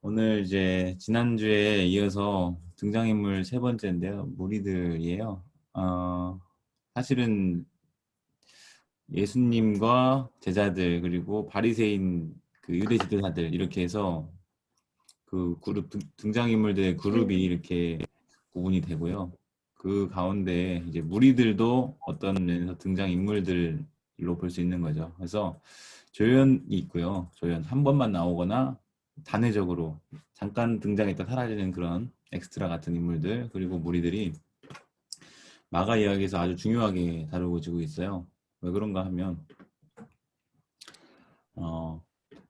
오늘 이제 지난주에 이어서 등장인물 세 번째인데요. 무리들이에요. 사실은 예수님과 제자들 그리고 바리새인 그 유대 지도자들 이렇게 해서 그 그룹 등장인물들의 그룹이 이렇게 구분이 되고요. 그 가운데 이제 무리들도 어떤 면에서 등장인물들로 볼 수 있는 거죠. 그래서 조연이 있고요. 조연 한 번만 나오거나 단회적으로 잠깐 등장했다 사라지는 그런 엑스트라 같은 인물들 그리고 무리들이 마가 이야기에서 아주 중요하게 다루어지고 있어요. 왜 그런가 하면 어,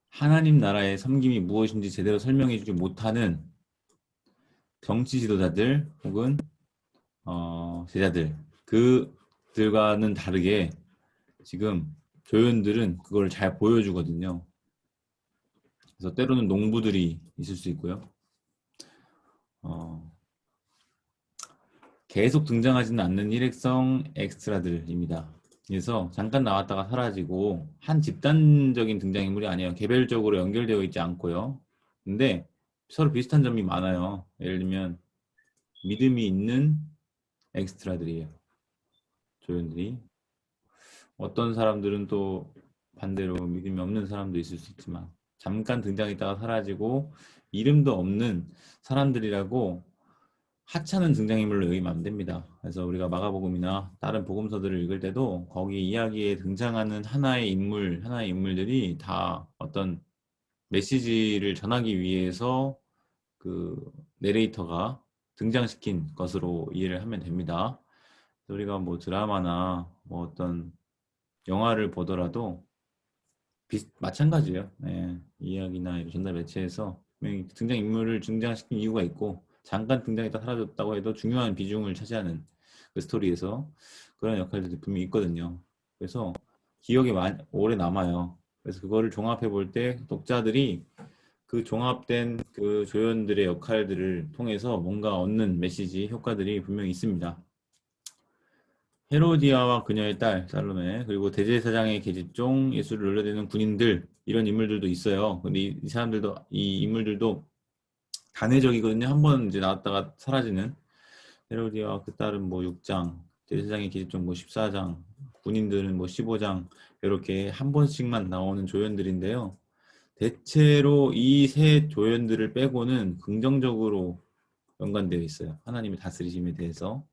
하나님 나라의 섬김이 무엇인지 제대로 설명해주지 못하는 정치 지도자들 혹은 제자들 그들과는 다르게 지금 조연들은 그걸 잘 보여주거든요. 그래서 때로는 농부들이 있을 수 있고요. 어, 계속 등장하지는 않는 일회성 엑스트라들입니다. 그래서 잠깐 나왔다가 사라지고 한 집단적인 등장인물이 아니에요. 개별적으로 연결되어 있지 않고요. 근데 서로 비슷한 점이 많아요. 예를 들면 믿음이 있는 엑스트라들이에요. 조연들이. 어떤 사람들은 또 반대로 믿음이 없는 사람도 있을 수 있지만 잠깐 등장했다가 사라지고 이름도 없는 사람들이라고 하찮은 등장인물로 여기면 안 됩니다. 그래서 우리가 마가복음이나 다른 복음서들을 읽을 때도 거기 이야기에 등장하는 하나의 인물, 하나의 인물들이 다 어떤 메시지를 전하기 위해서 그 내레이터가 등장시킨 것으로 이해를 하면 됩니다. 우리가 뭐 드라마나 뭐 어떤 영화를 보더라도 마찬가지예요. 네, 이야기나 이런 전달 매체에서 분명히 등장인물을 등장시킨 이유가 있고 잠깐 등장했다 사라졌다고 해도 중요한 비중을 차지하는 그 스토리에서 그런 역할들이 분명히 있거든요. 그래서 기억에 오래 남아요. 그래서 그거를 종합해 볼 때 독자들이 그 종합된 그 조연들의 역할들을 통해서 뭔가 얻는 메시지 효과들이 분명히 있습니다. 헤로디아와 그녀의 딸 살로메 그리고 대제사장의 계집종 예수를 놀려대는 군인들 이런 인물들도 있어요. 근데 이 사람들도 이 인물들도 단회적이거든요. 한 번 이제 나왔다가 사라지는 헤로디아와 그 딸은 뭐 6장, 대제사장의 계집종 뭐 14장, 군인들은 뭐 15장 이렇게 한 번씩만 나오는 조연들인데요. 대체로 이 세 조연들을 빼고는 긍정적으로 연관되어 있어요. 하나님의 다스리심에 대해서.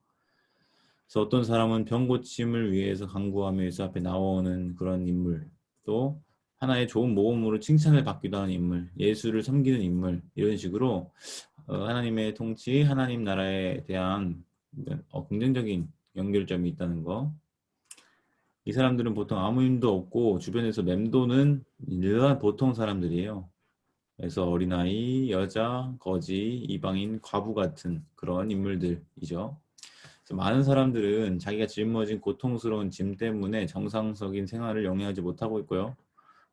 그래서 어떤 사람은 병 고침을 위해서 간구하며 예수 앞에 나오는 그런 인물, 또 하나의 좋은 모범으로 칭찬을 받기도 하는 인물, 예수를 섬기는 인물, 이런 식으로 하나님의 통치, 하나님 나라에 대한 긍정적인 연결점이 있다는 거. 이 사람들은 보통 아무 힘도 없고 주변에서 맴도는 일반 보통 사람들이에요. 그래서 어린아이, 여자, 거지, 이방인, 과부 같은 그런 인물들이죠. 많은 사람들은 자기가 짊어진 고통스러운 짐 때문에 정상적인 생활을 영위하지 못하고 있고요.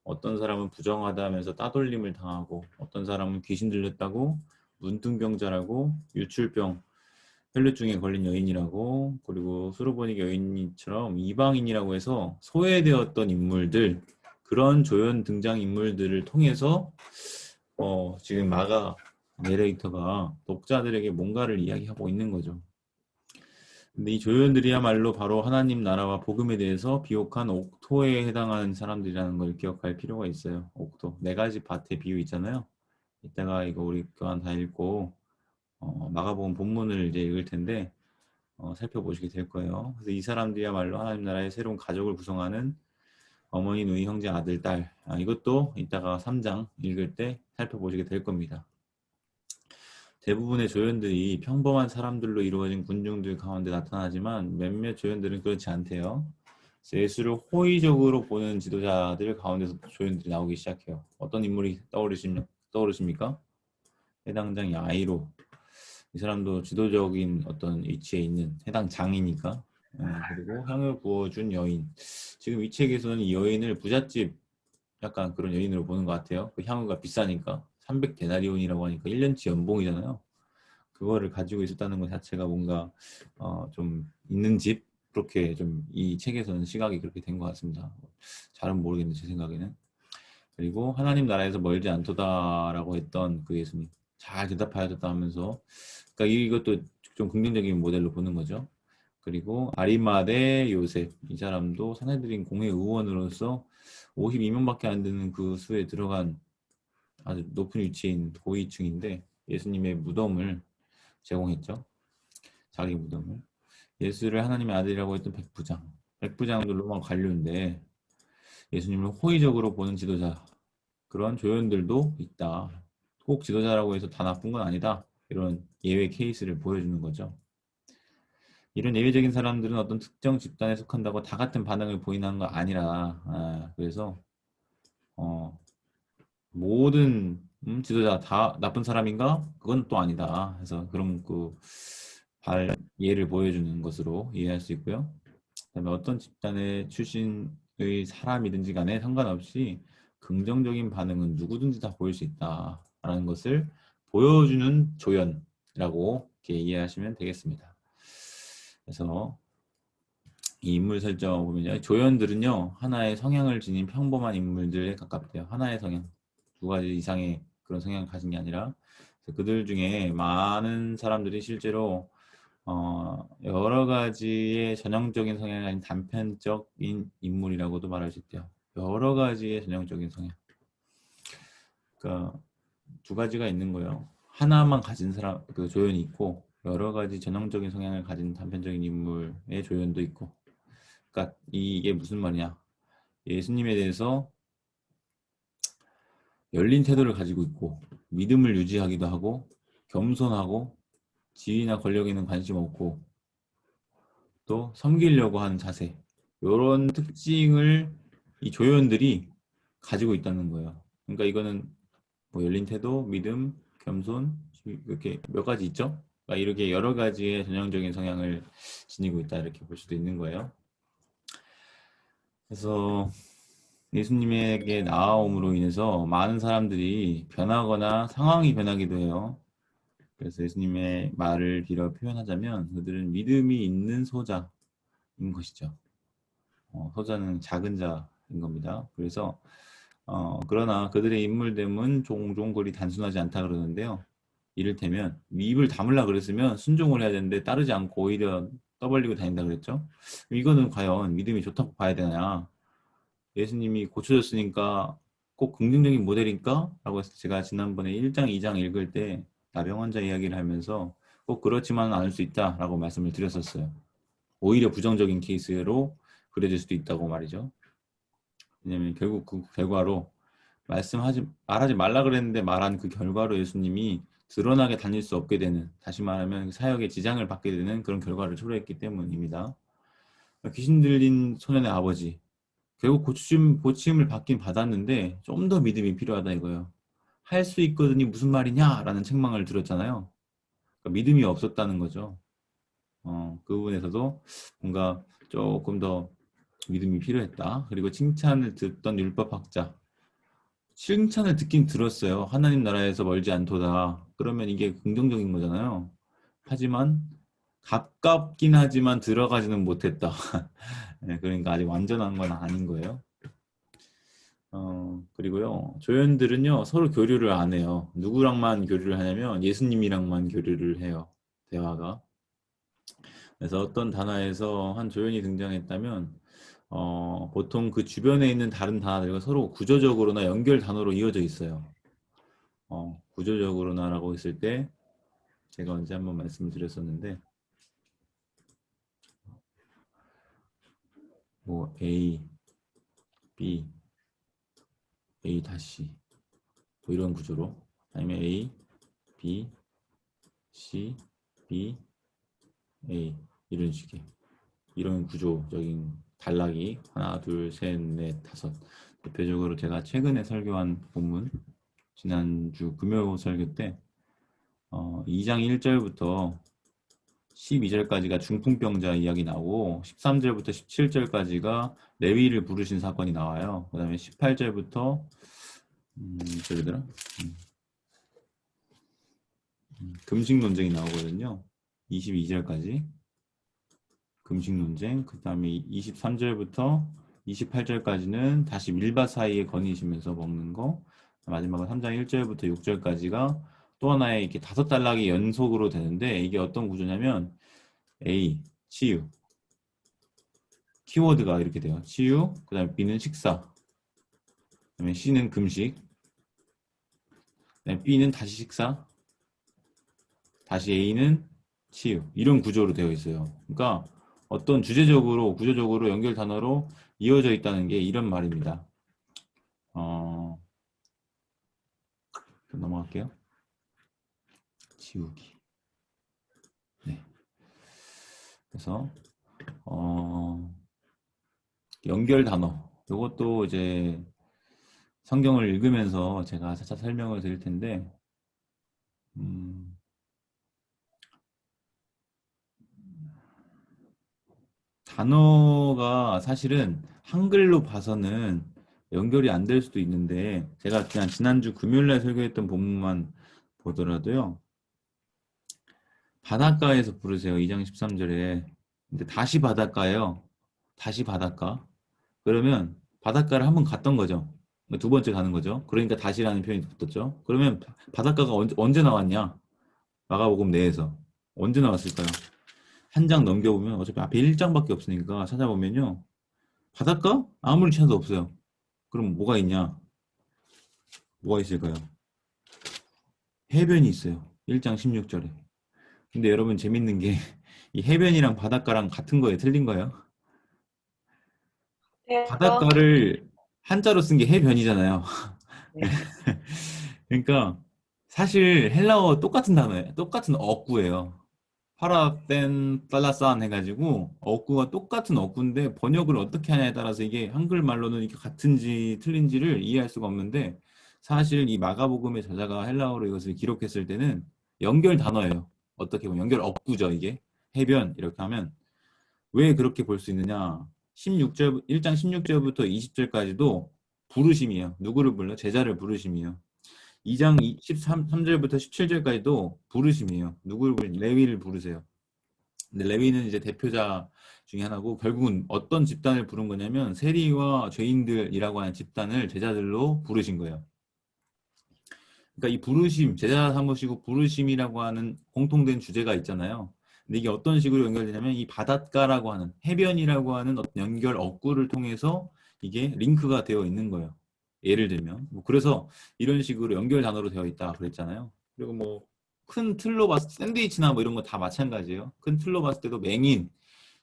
어떤 사람은 부정하다면서 따돌림을 당하고, 어떤 사람은 귀신 들렸다고, 문둥병자라고, 유출병, 혈류증에 걸린 여인이라고, 그리고 수르보닉 여인처럼 이방인이라고 해서 소외되었던 인물들, 그런 조연 등장 인물들을 통해서 지금 마가 내레이터가 독자들에게 뭔가를 이야기하고 있는 거죠. 근데 이 조연들이야말로 바로 하나님 나라와 복음에 대해서 비옥한 옥토에 해당하는 사람들이라는 걸 기억할 필요가 있어요. 옥토. 네 가지 밭의 비유 있잖아요. 이따가 이거 우리 교환 다 읽고 마가복음 본문을 이제 읽을 텐데 살펴보시게 될 거예요. 그래서 이 사람들이야말로 하나님 나라의 새로운 가족을 구성하는 어머니, 누이, 형제, 아들, 딸. 이것도 이따가 3장 읽을 때 살펴보시게 될 겁니다. 대부분의 조연들이 평범한 사람들로 이루어진 군중들 가운데 나타나지만 몇몇 조연들은 그렇지 않대요. 예수를 호의적으로 보는 지도자들 가운데서 조연들이 나오기 시작해요. 어떤 인물이 떠오르십니까? 해당장 야이로. 이 사람도 지도적인 어떤 위치에 있는 해당 장이니까. 그리고 향을 부어준 여인. 지금 이 책에서는 이 여인을 부잣집 약간 그런 여인으로 보는 것 같아요. 그 향유가 비싸니까. 300데나리온이라고 하니까 1년치 연봉이잖아요. 그거를 가지고 있었다는 것 자체가 뭔가 좀 있는 집 그렇게 좀 이 책에서는 시각이 그렇게 된 것 같습니다. 잘은 모르겠는데 제 생각에는. 그리고 하나님 나라에서 멀지 않도다라고 했던 그 예수님 잘 대답하였다 하면서 그러니까 이것도 좀 긍정적인 모델로 보는 거죠. 그리고 아리마대 요셉 이 사람도 사내들인 공회 의원으로서 52명밖에 안 되는 그 수에 들어간 아주 높은 위치인 고위층인데 예수님의 무덤을 제공했죠. 자기 무덤을. 예수를 하나님의 아들이라고 했던 백부장. 백부장도 로마 관료인데 예수님을 호의적으로 보는 지도자. 그런 조연들도 있다. 꼭 지도자라고 해서 다 나쁜 건 아니다. 이런 예외 케이스를 보여주는 거죠. 이런 예외적인 사람들은 어떤 특정 집단에 속한다고 다 같은 반응을 보이는 거 아니라 그래서 모든 지도자 다 나쁜 사람인가? 그건 또 아니다. 그래서 그런 예를 보여주는 것으로 이해할 수 있고요. 그다음에 어떤 집단의 출신의 사람이든지 간에 상관없이 긍정적인 반응은 누구든지 다 보일 수 있다라는 것을 보여주는 조연이라고 이렇게 이해하시면 되겠습니다. 그래서 이 인물 설정 보면요. 조연들은요. 하나의 성향을 지닌 평범한 인물들에 가깝대요. 하나의 성향. 두 가지 이상의 그런 성향을 가진 게 아니라 그들 중에 많은 사람들이 실제로 여러 가지의 전형적인 성향이 아닌 단편적인 인물이라고도 말할 수 있대요. 여러 가지의 전형적인 성향. 그러니까 두 가지가 있는 거예요. 하나만 가진 사람, 그 조연이 있고 여러 가지 전형적인 성향을 가진 단편적인 인물의 조연도 있고. 그러니까 이게 무슨 말이냐? 예수님에 대해서 열린 태도를 가지고 있고 믿음을 유지하기도 하고 겸손하고 지위나 권력에는 관심 없고 또 섬기려고 하는 자세 이런 특징을 이 조연들이 가지고 있다는 거예요. 그러니까 이거는 뭐 열린 태도, 믿음, 겸손 이렇게 몇 가지 있죠. 그러니까 이렇게 여러 가지의 전형적인 성향을 지니고 있다 이렇게 볼 수도 있는 거예요. 그래서 예수님에게 나아옴으로 인해서 많은 사람들이 변하거나 상황이 변하기도 해요. 그래서 예수님의 말을 빌어 표현하자면 그들은 믿음이 있는 소자인 것이죠. 소자는 작은 자인 겁니다. 그래서 그러나 그들의 인물됨은 종종 그리 단순하지 않다 그러는데요. 이를테면 입을 다물라 그랬으면 순종을 해야 되는데 따르지 않고 오히려 떠벌리고 다닌다 그랬죠. 이거는 과연 믿음이 좋다고 봐야 되냐? 예수님이 고쳐졌으니까 꼭 긍정적인 모델일까? 라고 해서 제가 지난번에 1장, 2장 읽을 때 나병 환자 이야기를 하면서 꼭 그렇지만은 않을 수 있다라고 말씀을 드렸었어요. 오히려 부정적인 케이스로 그려질 수도 있다고 말이죠. 왜냐면 결국 그 결과로 말하지 말라 그랬는데 말한 그 결과로 예수님이 드러나게 다닐 수 없게 되는, 다시 말하면 사역에 지장을 받게 되는 그런 결과를 초래했기 때문입니다. 귀신 들린 소년의 아버지, 결국 고침을 받긴 받았는데 좀 더 믿음이 필요하다 이거예요. 할 수 있거든이 무슨 말이냐라는 책망을 들었잖아요. 그러니까 믿음이 없었다는 거죠. 그 부분에서도 뭔가 조금 더 믿음이 필요했다. 그리고 칭찬을 듣던 율법학자. 칭찬을 듣긴 들었어요. 하나님 나라에서 멀지 않도다. 그러면 이게 긍정적인 거잖아요. 하지만 가깝긴 하지만 들어가지는 못했다. 네, 그러니까 아직 완전한 건 아닌 거예요. 그리고요, 조연들은요, 서로 교류를 안 해요. 누구랑만 교류를 하냐면 예수님이랑만 교류를 해요. 대화가. 그래서 어떤 단어에서 한 조연이 등장했다면, 보통 그 주변에 있는 다른 단어들과 서로 구조적으로나 연결 단어로 이어져 있어요. 구조적으로나라고 했을 때, 제가 언제 한번 말씀드렸었는데, 뭐, A, B, A 다시, 뭐 이런 구조로, 아니면 A, B, C, B, A, 이런 식의. 이런 구조적인 단락이 하나, 둘, 셋, 넷, 다섯. 대표적으로 제가 최근에 설교한 본문, 지난주 금요 설교 때 2장 1절부터 12절까지가 중풍병자 이야기 나오고 13절부터 17절까지가 레위를 부르신 사건이 나와요. 그 다음에 18절부터 저기더라 금식 논쟁이 나오거든요. 22절까지 금식 논쟁, 그 다음에 23절부터 28절까지는 다시 밀밭 사이에 거니시면서 먹는 거. 마지막은 3장 1절부터 6절까지가 또 하나의 이렇게 5단락이 연속으로 되는데 이게 어떤 구조냐면 A, 치유. 키워드가 이렇게 돼요. 치유, 그 다음에 B는 식사, 그 다음에 C는 금식, 그 다음에 B는 다시 식사, 다시 A는 치유. 이런 구조로 되어 있어요. 그러니까 어떤 주제적으로, 구조적으로 연결 단어로 이어져 있다는 게 이런 말입니다. 넘어갈게요. 지우기. 네. 그래서 연결 단어. 이것도 이제 성경을 읽으면서 제가 차차 설명을 드릴 텐데, 단어가 사실은 한글로 봐서는 연결이 안 될 수도 있는데, 제가 그냥 지난주 금요일날 설교했던 본문만 보더라도요, 바닷가에서 부르세요. 2장 13절에. 근데 다시 바닷가예요. 다시 바닷가. 그러면 바닷가를 한번 갔던 거죠. 두 번째 가는 거죠. 그러니까 다시라는 표현이 붙었죠. 그러면 바닷가가 언제 나왔냐? 마가복음 내에서. 언제 나왔을까요? 한 장 넘겨보면 어차피 앞에 1장밖에 없으니까 찾아보면요. 바닷가? 아무리 찾아도 없어요. 그럼 뭐가 있냐? 뭐가 있을까요? 해변이 있어요. 1장 16절에. 근데 여러분 재밌는 게 이 해변이랑 바닷가랑 같은 거예요? 틀린 거예요? 해요. 바닷가를 한자로 쓴 게 해변이잖아요. 네. 그러니까 사실 헬라어 똑같은 단어예요. 똑같은 어구예요. 파라벤 달라산 해가지고 어구가 똑같은 어구인데 번역을 어떻게 하냐에 따라서 이게 한글말로는 이게 같은지 틀린지를 이해할 수가 없는데 사실 이 마가복음의 저자가 헬라어로 이것을 기록했을 때는 연결 단어예요. 어떻게 보면 연결 어구죠 이게. 해변 이렇게 하면 왜 그렇게 볼 수 있느냐? 16절 1장 16절부터 20절까지도 부르심이에요. 누구를 불러? 제자를 부르심이에요. 2장 13절부터 17절까지도 부르심이에요. 누구를 레위를 부르세요. 근데 레위는 이제 대표자 중에 하나고 결국은 어떤 집단을 부른 거냐면 세리와 죄인들이라고 하는 집단을 제자들로 부르신 거예요. 그러니까 이 부르심, 제자 삼으시고 부르심이라고 하는 공통된 주제가 있잖아요. 근데 이게 어떤 식으로 연결되냐면 이 바닷가라고 하는 해변이라고 하는 어떤 연결 어구를 통해서 이게 링크가 되어 있는 거예요. 예를 들면 뭐 그래서 이런 식으로 연결 단어로 되어 있다 그랬잖아요. 그리고 뭐 큰 틀로 봤을 때 샌드위치나 뭐 이런 거 다 마찬가지예요. 큰 틀로 봤을 때도 맹인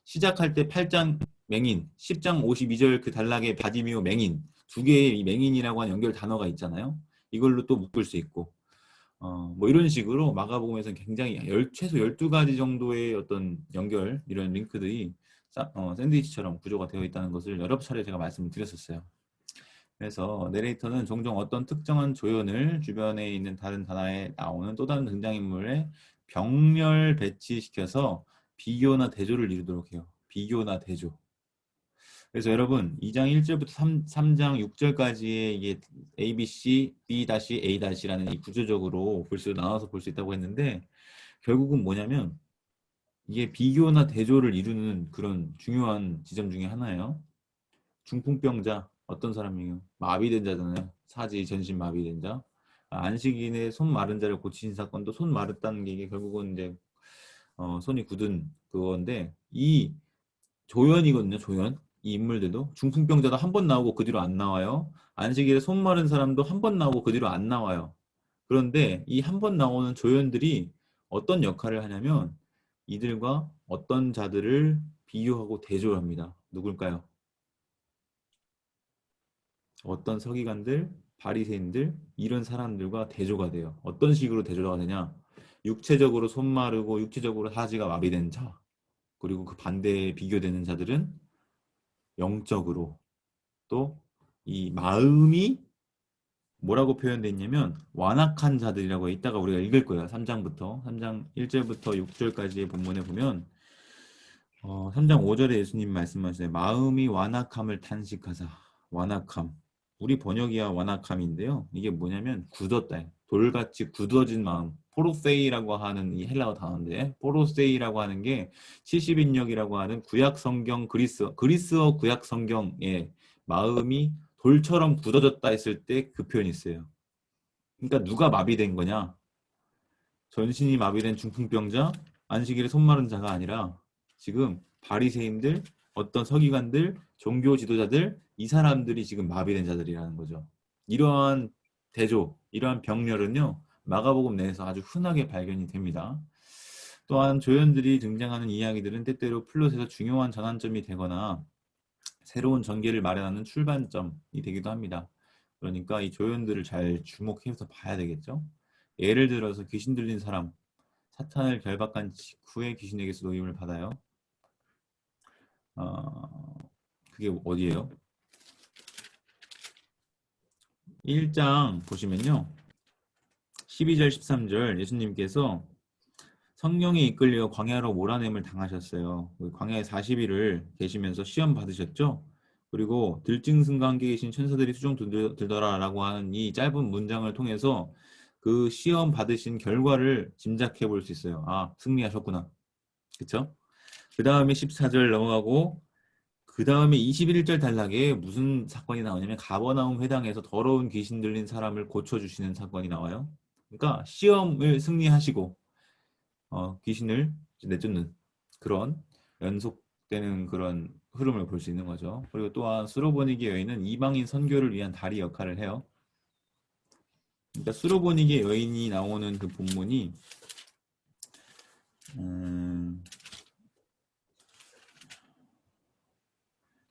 시작할 때 8장 맹인 10장 52절 그 단락에 바디미오 맹인 두 개의 이 맹인이라고 하는 연결 단어가 있잖아요. 이걸로 또 묶을 수 있고 뭐 이런 식으로 마가복음에서는 굉장히 최소 12가지 정도의 어떤 연결 이런 링크들이 샌드위치처럼 구조가 되어 있다는 것을 여러 차례 제가 말씀을 드렸었어요. 그래서 내레이터는 종종 어떤 특정한 조연을 주변에 있는 다른 단어에 나오는 또 다른 등장인물에 병렬 배치시켜서 비교나 대조를 이루도록 해요. 비교나 대조. 그래서 여러분 2장 1절부터 3장 6절까지의 이게 ABC, B-A-라는 이 구조적으로 나눠서 볼 수 있다고 했는데 결국은 뭐냐면 이게 비교나 대조를 이루는 그런 중요한 지점 중에 하나예요. 중풍병자 어떤 사람이에요? 마비된 자잖아요. 사지 전신 마비된 자. 안식인의 손 마른 자를 고치신 사건도 손 마르다는 게 이게 결국은 이제 손이 굳은 그건데 이 조연이거든요. 조연. 이 인물들도 중풍병자도 한 번 나오고 그 뒤로 안 나와요. 안식일에 손 마른 사람도 한 번 나오고 그 뒤로 안 나와요. 그런데 이 한 번 나오는 조연들이 어떤 역할을 하냐면 이들과 어떤 자들을 비교하고 대조를 합니다. 누굴까요? 어떤 서기관들, 바리새인들 이런 사람들과 대조가 돼요. 어떤 식으로 대조가 되냐? 육체적으로 손 마르고 육체적으로 사지가 마비된 자, 그리고 그 반대에 비교되는 자들은 영적으로 또 이 마음이 뭐라고 표현됐냐면 완악한 자들이라고 이따가 우리가 읽을 거예요. 3장부터 3장 1절부터 6절까지의 본문에 보면 3장 5절에 예수님 말씀하세요. 마음이 완악함을 탄식하사 완악함. 우리 번역이야 완악함인데요. 이게 뭐냐면 굳었다. 돌같이 굳어진 마음, 포로세이라고 하는 이 헬라어 단어인데, 포로세이라고 하는 게 70인역이라고 하는 구약 성경 그리스어 구약 성경의 마음이 돌처럼 굳어졌다 했을 때 그 표현이 있어요. 그러니까 누가 마비된 거냐? 전신이 마비된 중풍병자, 안식일에 손 마른 자가 아니라 지금 바리새인들, 어떤 서기관들, 종교 지도자들, 이 사람들이 지금 마비된 자들이라는 거죠. 이러한 대조, 이러한 병렬은요, 마가복음 내에서 아주 흔하게 발견이 됩니다. 또한 조연들이 등장하는 이야기들은 때때로 플롯에서 중요한 전환점이 되거나 새로운 전개를 마련하는 출발점이 되기도 합니다. 그러니까 이 조연들을 잘 주목해서 봐야 되겠죠. 예를 들어서 귀신 들린 사람, 사탄을 결박한 직후에 귀신에게서 노임을 받아요. 그게 어디예요? 1장 보시면요. 12절, 13절 예수님께서 성령에 이끌려 광야로 몰아냄을 당하셨어요. 광야에 40일을 계시면서 시험 받으셨죠? 그리고 들짐승과 함께 계신 천사들이 수종 들더라라고 하는 이 짧은 문장을 통해서 그 시험 받으신 결과를 짐작해 볼 수 있어요. 아, 승리하셨구나. 그쵸? 그 다음에 14절 넘어가고 그 다음에 21절 단락에 무슨 사건이 나오냐면 가버나움 회당에서 더러운 귀신 들린 사람을 고쳐주시는 사건이 나와요. 그러니까 시험을 승리하시고 귀신을 내쫓는 그런 연속되는 그런 흐름을 볼 수 있는 거죠. 그리고 또한 수로보니게 여인은 이방인 선교를 위한 다리 역할을 해요. 그러니까 수로보니게 여인이 나오는 그 본문이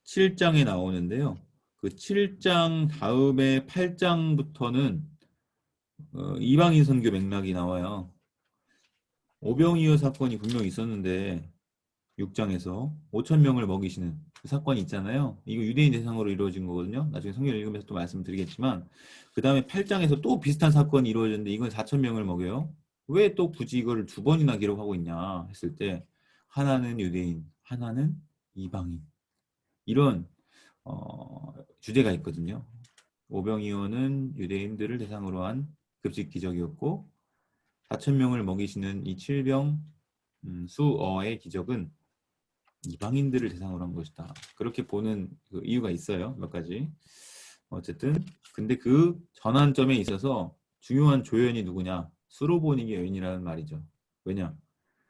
7장에 나오는데요. 그 7장 다음에 8장부터는 이방인 선교 맥락이 나와요. 오병이어 사건이 분명히 있었는데 6장에서 5천 명을 먹이시는 그 사건이 있잖아요. 이거 유대인 대상으로 이루어진 거거든요. 나중에 성경을 읽으면서 또 말씀드리겠지만 그 다음에 8장에서 또 비슷한 사건이 이루어졌는데 이건 4천 명을 먹여요. 왜 또 굳이 이거를 두 번이나 기록하고 있냐 했을 때 하나는 유대인, 하나는 이방인 이런 주제가 있거든요. 오병이어는 유대인들을 대상으로 한 급식 기적이었고 4천 명을 먹이시는 이 칠병 수어의 기적은 이방인들을 대상으로 한 것이다. 그렇게 보는 그 이유가 있어요. 몇 가지. 어쨌든 근데 그 전환점에 있어서 중요한 조연이 누구냐? 수로보니게 여인이라는 말이죠. 왜냐?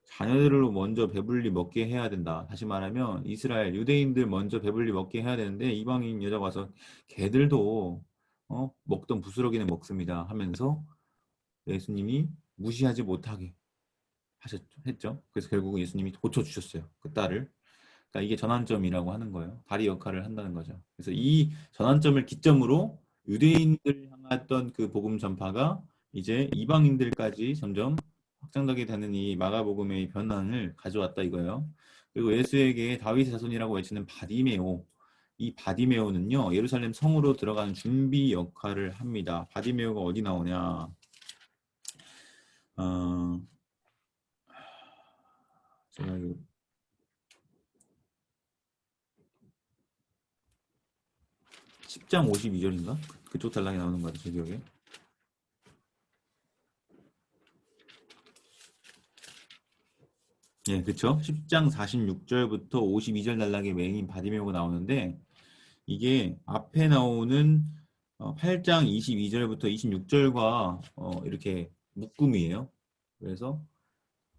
자녀들을 먼저 배불리 먹게 해야 된다. 다시 말하면 이스라엘 유대인들 먼저 배불리 먹게 해야 되는데 이방인 여자가 와서 걔들도 먹던 부스러기는 먹습니다 하면서 예수님이 무시하지 못하게 했죠. 그래서 결국은 예수님이 고쳐주셨어요. 그 딸을. 그러니까 이게 전환점이라고 하는 거예요. 다리 역할을 한다는 거죠. 그래서 이 전환점을 기점으로 유대인들 향했던 그 복음 전파가 이제 이방인들까지 점점 확장되게 되는 이 마가복음의 변환을 가져왔다 이거예요. 그리고 예수에게 다윗의 자손이라고 외치는 바디메오. 이 바디메오는요, 예루살렘 성으로 들어가는 준비 역할을 합니다. 바디메오가 어디 나오냐? 제가 이거 10장 52절인가? 그쪽 단락에 나오는 것 같아요, 제 기억에. 예, 그쵸? 10장 46절부터 52절 단락에 메인 바디메오가 나오는데 이게 앞에 나오는 8장 22절부터 26절과 이렇게 묶음이에요. 그래서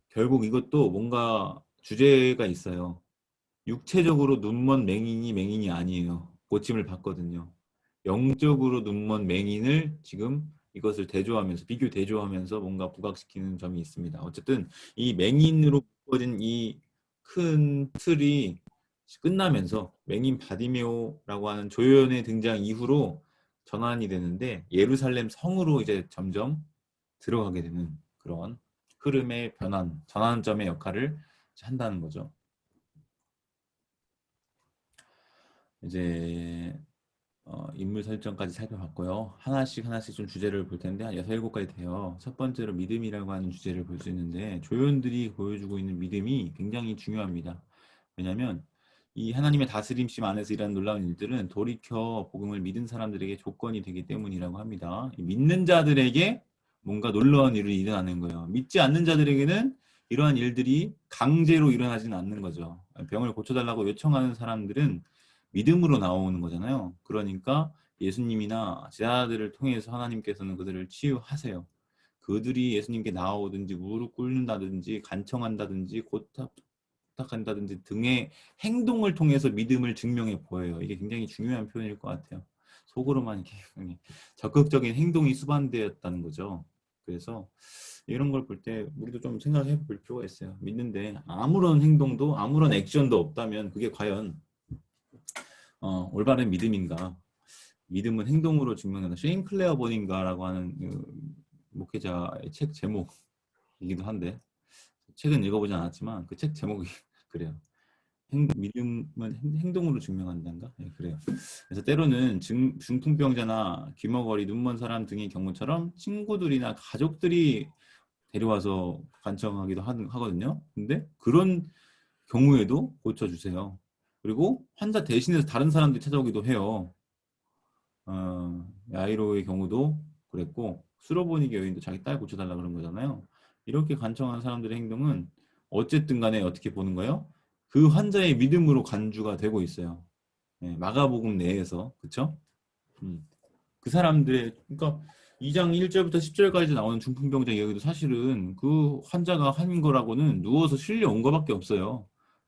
결국 이것도 뭔가 주제가 있어요. 육체적으로 눈먼 맹인이 맹인이 아니에요. 고침을 받거든요. 영적으로 눈먼 맹인을 지금 이것을 대조하면서 비교 대조하면서 뭔가 부각시키는 점이 있습니다. 어쨌든 이 맹인으로 묶어진 이 큰 틀이 끝나면서 맹인 바디메오라고 하는 조연의 등장 이후로 전환이 되는데 예루살렘 성으로 이제 점점 들어가게 되는 그런 흐름의 변환, 전환점의 역할을 한다는 거죠. 이제 인물 설정까지 살펴봤고요. 하나씩 하나씩 좀 주제를 볼 텐데 한 6, 7가지 돼요. 첫 번째로 믿음이라고 하는 주제를 볼 수 있는데 조연들이 보여주고 있는 믿음이 굉장히 중요합니다. 왜냐하면 이 하나님의 다스림심 안에서 일하는 놀라운 일들은 돌이켜 복음을 믿은 사람들에게 조건이 되기 때문이라고 합니다. 믿는 자들에게 뭔가 놀라운 일이 일어나는 거예요. 믿지 않는 자들에게는 이러한 일들이 강제로 일어나지는 않는 거죠. 병을 고쳐달라고 요청하는 사람들은 믿음으로 나오는 거잖아요. 그러니까 예수님이나 제자들을 통해서 하나님께서는 그들을 치유하세요. 그들이 예수님께 나오든지 무릎 꿇는다든지 간청한다든지 부탁한다든지 등의 행동을 통해서 믿음을 증명해 보여요. 이게 굉장히 중요한 표현일 것 같아요. 속으로만 이렇게 적극적인 행동이 수반되었다는 거죠. 그래서 이런 걸 볼 때 우리도 좀 생각해 볼 필요가 있어요. 믿는데 아무런 행동도 아무런 액션도 없다면 그게 과연 올바른 믿음인가? 믿음은 행동으로 증명된다. 쉐인 클레어 버닌가라고 하는 그 목회자의 책 제목이기도 한데 책은 읽어보지 않았지만 그 책 제목이 그래요. 믿음은 행동으로 증명한다는가? 네, 그래요. 그래서 때로는 중풍병자나 귀머거리, 눈먼 사람 등의 경우처럼 친구들이나 가족들이 데려와서 간청하기도 하거든요. 근데 그런 경우에도 고쳐주세요. 그리고 환자 대신해서 다른 사람들이 찾아오기도 해요. 야이로의 경우도 그랬고 수로보니게 여인도 자기 딸 고쳐달라 그런 거잖아요. 이렇게 간청한 사람들의 행동은 어쨌든 간에 어떻게 보는 거예요? 그 환자의 믿음으로 간주가 되고 있어요. 네, 마가복음 내에서 그쵸? 그 사람들의 그러니까 2장 1절부터 10절까지 나오는 중풍병자 이야기도 사실은 그 환자가 한 거라고는 누워서 실려온 거밖에 없어요.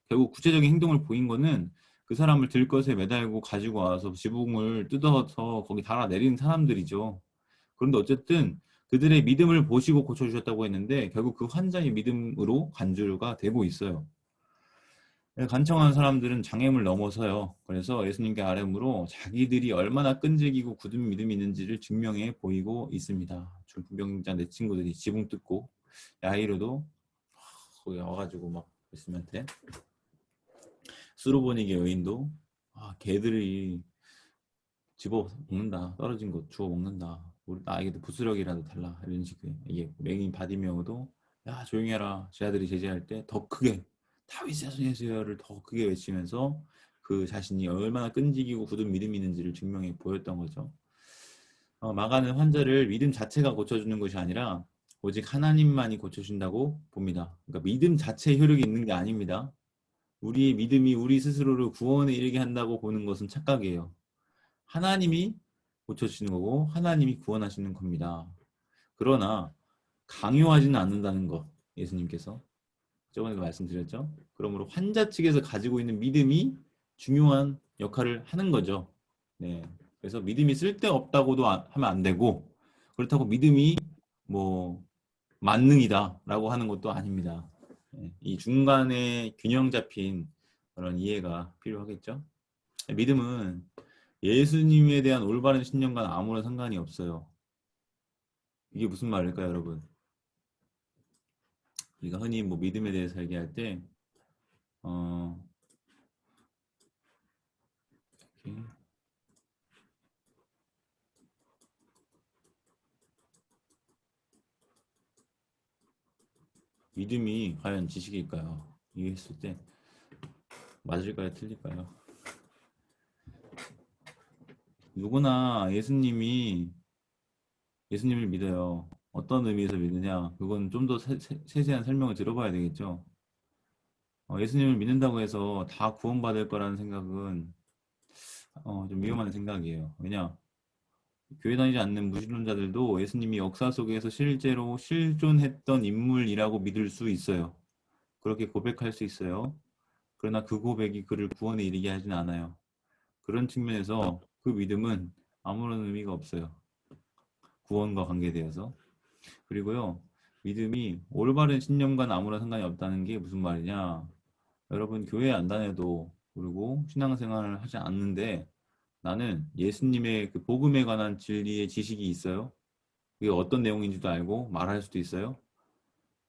결국 구체적인 행동을 보인 거는 그 사람을 들것에 매달고 가지고 와서 지붕을 뜯어서 거기 달아내린 사람들이죠. 그런데 어쨌든 그들의 믿음을 보시고 고쳐주셨다고 했는데 결국 그 환자의 믿음으로 간주가 되고 있어요. 간청한 사람들은 장애물 넘어서요. 그래서 예수님께 아뢰므로 자기들이 얼마나 끈질기고 굳은 믿음이 있는지를 증명해 보이고 있습니다. 중풍병자 내 친구들이 지붕 뜯고 야이로도 거기 와가지고 막 예수님한테 수로보니게 여인도 개들이 집어 먹는다. 떨어진 거 주워 먹는다. 우리 나에게도 부스러기라도 달라. 이런 식의 이게 맹인 바디메오도 야 조용히 해라. 제 아들이 제지할 때 더 크게 다윗의 손에서를 더 크게 외치면서 그 자신이 얼마나 끈질기고 굳은 믿음이 있는지를 증명해 보였던 거죠. 마가는 환자를 믿음 자체가 고쳐주는 것이 아니라 오직 하나님만이 고쳐준다고 봅니다. 그러니까 믿음 자체에 효력이 있는 게 아닙니다. 우리의 믿음이 우리 스스로를 구원에 이르게 한다고 보는 것은 착각이에요. 하나님이 고쳐주시는 거고 하나님이 구원하시는 겁니다. 그러나 강요하지는 않는다는 것 예수님께서 저번에도 말씀드렸죠. 그러므로 환자 측에서 가지고 있는 믿음이 중요한 역할을 하는 거죠. 네. 그래서 믿음이 쓸데없다고도 하면 안 되고 그렇다고 믿음이 뭐 만능이다라고 하는 것도 아닙니다. 네. 이 중간에 균형 잡힌 그런 이해가 필요하겠죠. 믿음은 예수님에 대한 올바른 신념과는 아무런 상관이 없어요. 이게 무슨 말일까요, 여러분? 우리가 흔히 뭐 믿음에 대해서 얘기할 때, 이렇게 믿음이 과연 지식일까요? 이해했을 때 맞을까요, 틀릴까요? 누구나 예수님을 믿어요. 어떤 의미에서 믿느냐? 그건 좀 더 세세한 설명을 들어봐야 되겠죠. 예수님을 믿는다고 해서 다 구원받을 거라는 생각은 좀 위험한 생각이에요. 왜냐? 교회 다니지 않는 무신론자들도 예수님이 역사 속에서 실제로 실존했던 인물이라고 믿을 수 있어요. 그렇게 고백할 수 있어요. 그러나 그 고백이 그를 구원에 이르게 하진 않아요. 그런 측면에서 그 믿음은 아무런 의미가 없어요. 구원과 관계되어서. 그리고요, 믿음이 올바른 신념과는 아무런 상관이 없다는 게 무슨 말이냐? 여러분 교회 안 다녀도 그리고 신앙생활을 하지 않는데 나는 예수님의 그 복음에 관한 진리의 지식이 있어요. 그게 어떤 내용인지도 알고 말할 수도 있어요.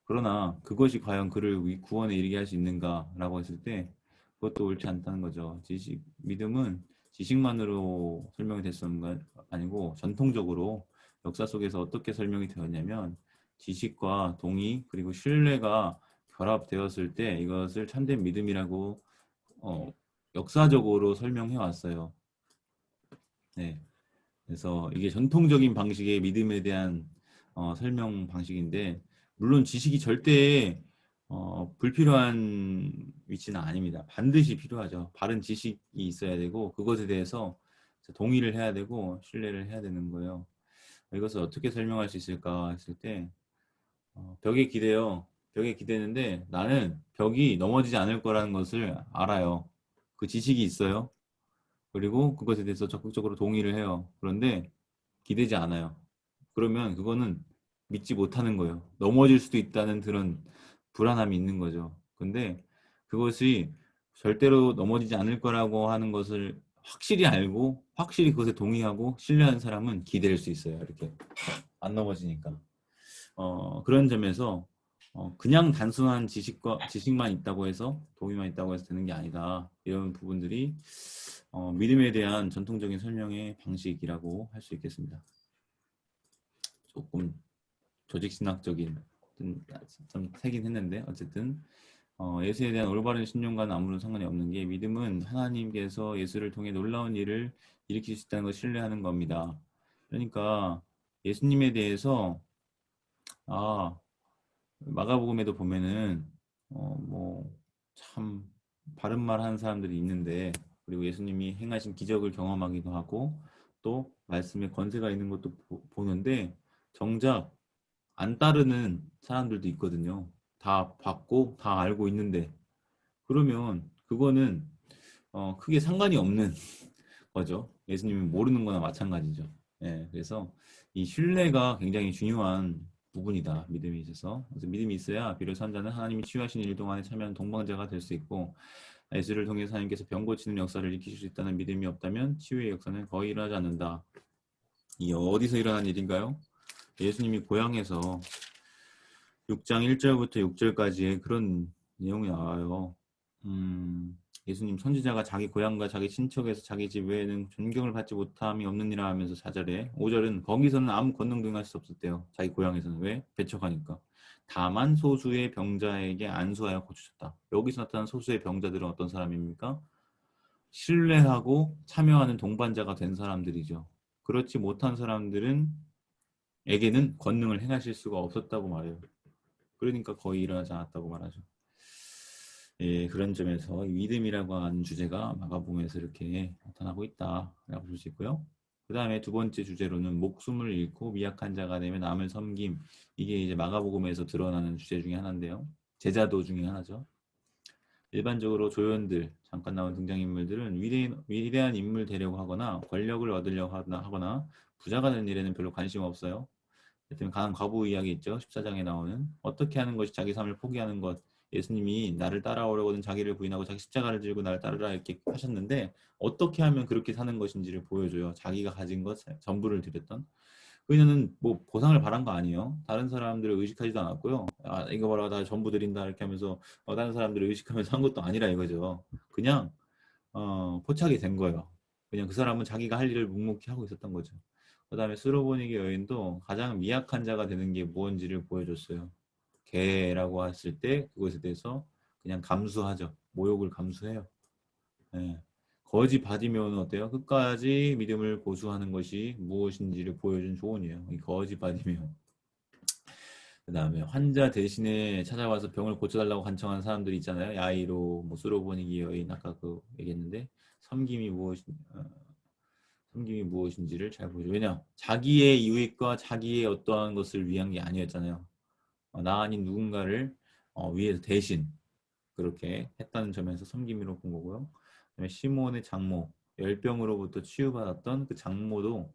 그러나 그것이 과연 그를 구원에 이르게 할 수 있는가라고 했을 때 그것도 옳지 않다는 거죠. 믿음은 지식만으로 설명이 될 수 없는 건 아니고 전통적으로 역사 속에서 어떻게 설명이 되었냐면 지식과 동의 그리고 신뢰가 결합되었을 때 이것을 참된 믿음이라고 역사적으로 설명해 왔어요. 네. 그래서 이게 전통적인 방식의 믿음에 대한 설명 방식인데 물론 지식이 절대 불필요한 위치는 아닙니다. 반드시 필요하죠. 바른 지식이 있어야 되고 그것에 대해서 동의를 해야 되고 신뢰를 해야 되는 거예요. 이것을 어떻게 설명할 수 있을까 했을 때 벽에 기대요. 벽에 기대는데 나는 벽이 넘어지지 않을 거라는 것을 알아요. 그 지식이 있어요. 그리고 그것에 대해서 적극적으로 동의를 해요. 그런데 기대지 않아요. 그러면 그거는 믿지 못하는 거예요. 넘어질 수도 있다는 그런 불안함이 있는 거죠. 근데 그것이 절대로 넘어지지 않을 거라고 하는 것을 확실히 알고 확실히 그것에 동의하고 신뢰하는 사람은 기댈 수 있어요. 이렇게 안 넘어지니까. 그런 점에서 그냥 단순한 지식만 있다고 해서 동의만 있다고 해서 되는 게 아니다. 이런 부분들이 믿음에 대한 전통적인 설명의 방식이라고 할 수 있겠습니다. 조금 조직신학적인 좀 세긴 했는데 어쨌든 예수에 대한 올바른 신념과는 아무런 상관이 없는 게 믿음은 하나님께서 예수를 통해 놀라운 일을 일으킬 수 있다는 것을 신뢰하는 겁니다. 그러니까 예수님에 대해서 마가복음에도 보면은 뭐 참 바른 말 하는 사람들이 있는데 그리고 예수님이 행하신 기적을 경험하기도 하고 또 말씀에 권세가 있는 것도 보는데 정작 안 따르는 사람들도 있거든요. 다 받고 다 알고 있는데 그러면 그거는 크게 상관이 없는 거죠. 예수님이 모르는 거나 마찬가지죠. 예, 그래서 이 신뢰가 굉장히 중요한 부분이다. 믿음이 있어서. 그래서 믿음이 있어야 비로소 한 자는 하나님이 치유하신 일 동안에 참여한 동방자가 될 수 있고 예수를 통해서 하나님께서 병 고치는 역사를 일으키실 수 있다는 믿음이 없다면 치유의 역사는 거의 일어나지 않는다. 이 어디서 일어난 일인가요? 예수님이 고향에서 6장 1절부터 6절까지의 그런 내용이 나와요. 예수님 선지자가 자기 고향과 자기 친척에서 자기 집 외에는 존경을 받지 못함이 없느니라 하면서 4절에 5절은 거기서는 아무 권능도 행할 수 없었대요. 자기 고향에서는. 왜? 배척하니까. 다만 소수의 병자에게 안수하여 고치셨다. 여기서 나타난 소수의 병자들은 어떤 사람입니까? 신뢰하고 참여하는 동반자가 된 사람들이죠. 그렇지 못한 사람들은 에게는 권능을 행하실 수가 없었다고 말해요. 그러니까 거의 일어나지 않았다고 말하죠. 예, 그런 점에서 믿음이라고 하는 주제가 마가복음에서 이렇게 나타나고 있다라고 볼 수 있고요. 그 다음에 두 번째 주제로는 목숨을 잃고 미약한 자가 되면 남을 섬김. 이게 이제 마가복음에서 드러나는 주제 중에 하나인데요. 제자도 중에 하나죠. 일반적으로 조연들, 잠깐 나온 등장인물들은 위대한 인물 되려고 하거나 권력을 얻으려고 하거나 부자가 되는 일에는 별로 관심 없어요. 하여튼 가난 과부 이야기 있죠. 14장에 나오는 어떻게 하는 것이 자기 삶을 포기하는 것. 예수님이 나를 따라오려거든 자기를 부인하고 자기 십자가를 들고 나를 따르라 이렇게 하셨는데 어떻게 하면 그렇게 사는 것인지를 보여줘요. 자기가 가진 것 전부를 드렸던. 그녀는 뭐 보상을 바란 거 아니에요. 다른 사람들을 의식하지도 않았고요. 이거 봐라 나 전부 드린다 이렇게 하면서 다른 사람들을 의식하면서 한 것도 아니라 이거죠. 그냥 포착이 된 거예요. 그냥 그 사람은 자기가 할 일을 묵묵히 하고 있었던 거죠. 그 다음에 스로보니게 여인도 가장 미약한 자가 되는 게 무언지를 보여줬어요. 개라고 했을 때 그것에 대해서 그냥 감수하죠. 모욕을 감수해요. 예. 거지 받으면 어때요? 끝까지 믿음을 고수하는 것이 무엇인지를 보여준 조언이에요. 이 거지 받으면. 그 다음에 환자 대신에 찾아와서 병을 고쳐달라고 간청하는 사람들이 있잖아요. 야이로, 뭐 스로보니게 여인 아까 그 얘기했는데 섬김이 섬김이 무엇인지를 잘 보죠. 왜냐? 자기의 이익과 자기의 어떠한 것을 위한 게 아니었잖아요. 나 아닌 누군가를 위해서 대신 그렇게 했다는 점에서 섬김으로 본 거고요. 그다음에 시몬의 장모, 열병으로부터 치유받았던 그 장모도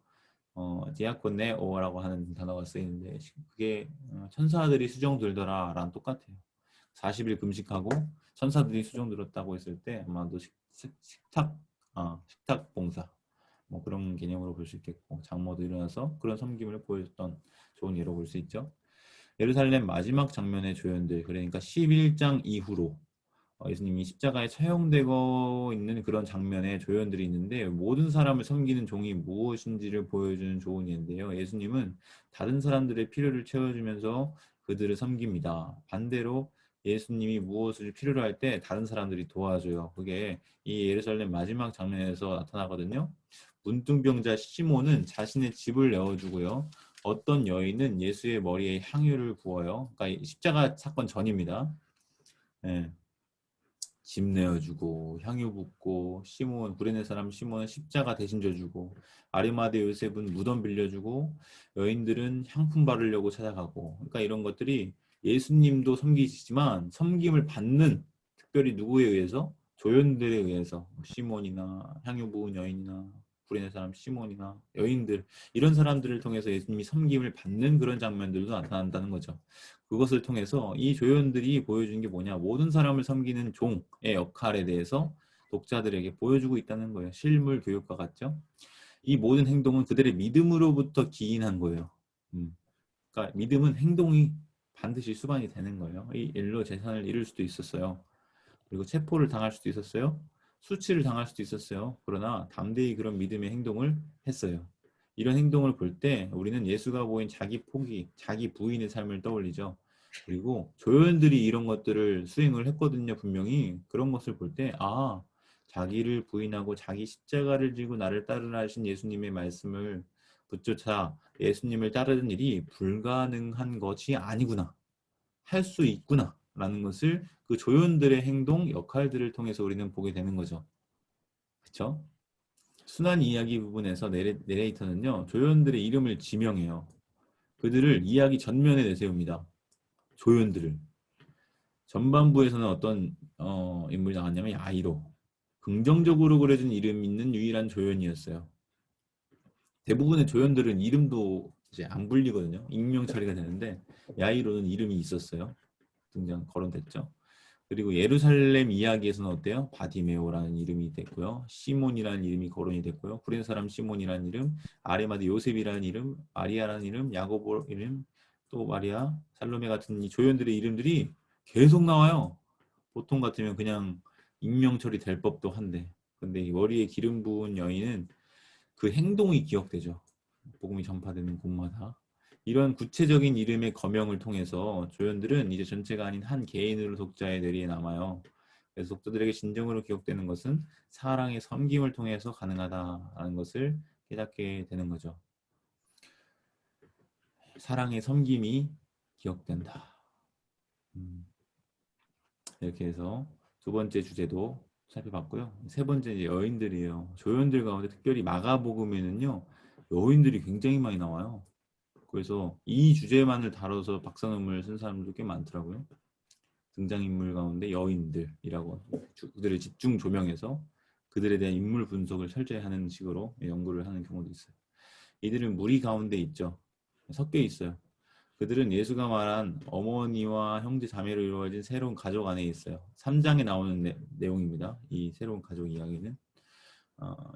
디아코네오라고 하는 단어가 쓰이는데 그게 천사들이 수종 들더라 라는 똑같아요. 40일 금식하고 천사들이 수종 들었다고 했을 때 아마도 식탁 봉사 뭐 그런 개념으로 볼 수 있겠고 장모도 일어나서 그런 섬김을 보여줬던 좋은 예로 볼 수 있죠. 예루살렘 마지막 장면의 조연들 그러니까 11장 이후로 예수님이 십자가에 처형되고 있는 그런 장면의 조연들이 있는데 모든 사람을 섬기는 종이 무엇인지를 보여주는 좋은 예인데요. 예수님은 다른 사람들의 필요를 채워주면서 그들을 섬깁니다. 반대로 예수님이 무엇을 필요로 할 때 다른 사람들이 도와줘요. 그게 이 예루살렘 마지막 장면에서 나타나거든요. 문둥병자 시몬은 자신의 집을 내어주고요. 어떤 여인은 예수의 머리에 향유를 부어요. 그러니까 십자가 사건 전입니다. 예. 집 내어주고 향유 붓고 시몬 구레네 사람 시몬은 십자가 대신 져주고 아리마대 요셉은 무덤 빌려주고 여인들은 향품 바르려고 찾아가고 그러니까 이런 것들이 예수님도 섬기시지만 섬김을 받는 특별히 누구에 의해서 조연들에 의해서 시몬이나 향유 부은 여인이나 구레네 사람 시몬이나 여인들 이런 사람들을 통해서 예수님이 섬김을 받는 그런 장면들도 나타난다는 거죠. 그것을 통해서 이 조연들이 보여준 게 뭐냐? 모든 사람을 섬기는 종의 역할에 대해서 독자들에게 보여주고 있다는 거예요. 실물 교육과 같죠? 이 모든 행동은 그들의 믿음으로부터 기인한 거예요. 그러니까 믿음은 행동이 반드시 수반이 되는 거예요. 이 일로 재산을 잃을 수도 있었어요. 그리고 체포를 당할 수도 있었어요. 수치를 당할 수도 있었어요. 그러나 담대히 그런 믿음의 행동을 했어요. 이런 행동을 볼 때 우리는 예수가 보인 자기 포기, 자기 부인의 삶을 떠올리죠. 그리고 조연들이 이런 것들을 수행을 했거든요. 분명히 그런 것을 볼 때 아, 자기를 부인하고 자기 십자가를 지고 나를 따르라 하신 예수님의 말씀을 붙조차 예수님을 따르는 일이 불가능한 것이 아니구나. 할 수 있구나. 라는 것을 그 조연들의 행동, 역할들을 통해서 우리는 보게 되는 거죠. 그렇죠? 순환 이야기 부분에서 내레이터는요. 조연들의 이름을 지명해요. 그들을 이야기 전면에 내세웁니다. 조연들을. 전반부에서는 어떤 인물이 나왔냐면 야이로. 긍정적으로 그려진 이름 있는 유일한 조연이었어요. 대부분의 조연들은 이름도 이제 안 불리거든요. 익명 처리가 되는데 야이로는 이름이 있었어요. 등장 거론됐죠. 그리고 예루살렘 이야기에서는 어때요? 바디메오라는 이름이 됐고요. 시몬이라는 이름이 거론이 됐고요. 구레네 사람 시몬이라는 이름, 아리마대 요셉이라는 이름, 마리아라는 이름, 야고보 이름, 또 마리아, 살로메 같은 이 조연들의 이름들이 계속 나와요. 보통 같으면 그냥 익명 처리될 법도 한데. 근데 이 머리에 기름 부은 여인은 그 행동이 기억되죠. 복음이 전파되는 곳마다. 이런 구체적인 이름의 거명을 통해서 조연들은 이제 전체가 아닌 한 개인으로 독자의 뇌리에 남아요. 그래서 독자들에게 진정으로 기억되는 것은 사랑의 섬김을 통해서 가능하다라는 것을 깨닫게 되는 거죠. 사랑의 섬김이 기억된다. 이렇게 해서 두 번째 주제도 살펴봤고요. 세 번째 이제 여인들이에요. 조연들 가운데 특별히 마가복음에는요. 여인들이 굉장히 많이 나와요. 그래서 이 주제만을 다뤄서 박사 논문을 쓴 사람들도 꽤 많더라고요. 등장인물 가운데 여인들이라고 그들을 집중 조명해서 그들에 대한 인물 분석을 철저히 하는 식으로 연구를 하는 경우도 있어요. 이들은 무리 가운데 있죠. 섞여 있어요. 그들은 예수가 말한 어머니와 형제 자매로 이루어진 새로운 가족 안에 있어요. 3장에 나오는 내용입니다. 이 새로운 가족 이야기는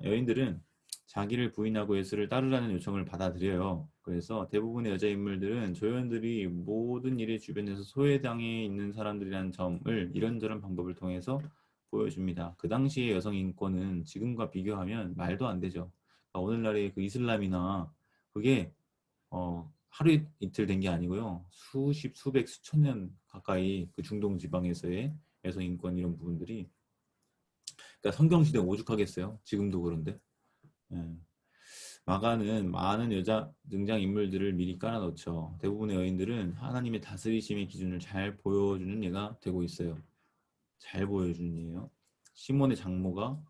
여인들은 자기를 부인하고 예수를 따르라는 요청을 받아들여요. 그래서 대부분의 여자 인물들은 조연들이 모든 일의 주변에서 소외당해 있는 사람들이라는 점을 이런저런 방법을 통해서 보여줍니다. 그 당시의 여성 인권은 지금과 비교하면 말도 안 되죠. 그러니까 오늘날의 그 이슬람이나 그게 하루 이틀 된 게 아니고요. 수십, 수백, 수천 년 가까이 그 중동 지방에서의 여성 인권 이런 부분들이 그러니까 성경시대 오죽하겠어요. 지금도 그런데. 예. 마가는 많은 여자 등장인물들을 미리 깔아놓죠. 대부분의 여인들은 하나님의 다스리심의 기준을 잘 보여주는 예가 되고 있어요. 잘 보여주는 예요. 시몬의 장모가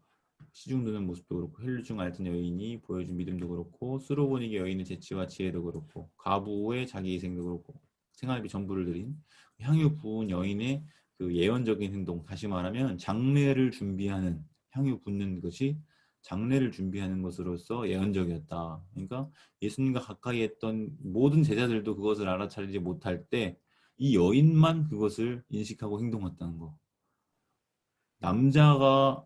시중 드는 모습도 그렇고 헬류중 앓던 여인이 보여준 믿음도 그렇고 수로보니게 여인의 재치와 지혜도 그렇고 가부의 자기 희생도 그렇고 생활비 전부를 드린 향유 부은 여인의 그 예언적인 행동 다시 말하면 장례를 준비하는 향유 붓는 것이 장례를 준비하는 것으로서 예언적이었다. 그러니까 예수님과 가까이 했던 모든 제자들도 그것을 알아차리지 못할 때 이 여인만 그것을 인식하고 행동했다는 거. 남자가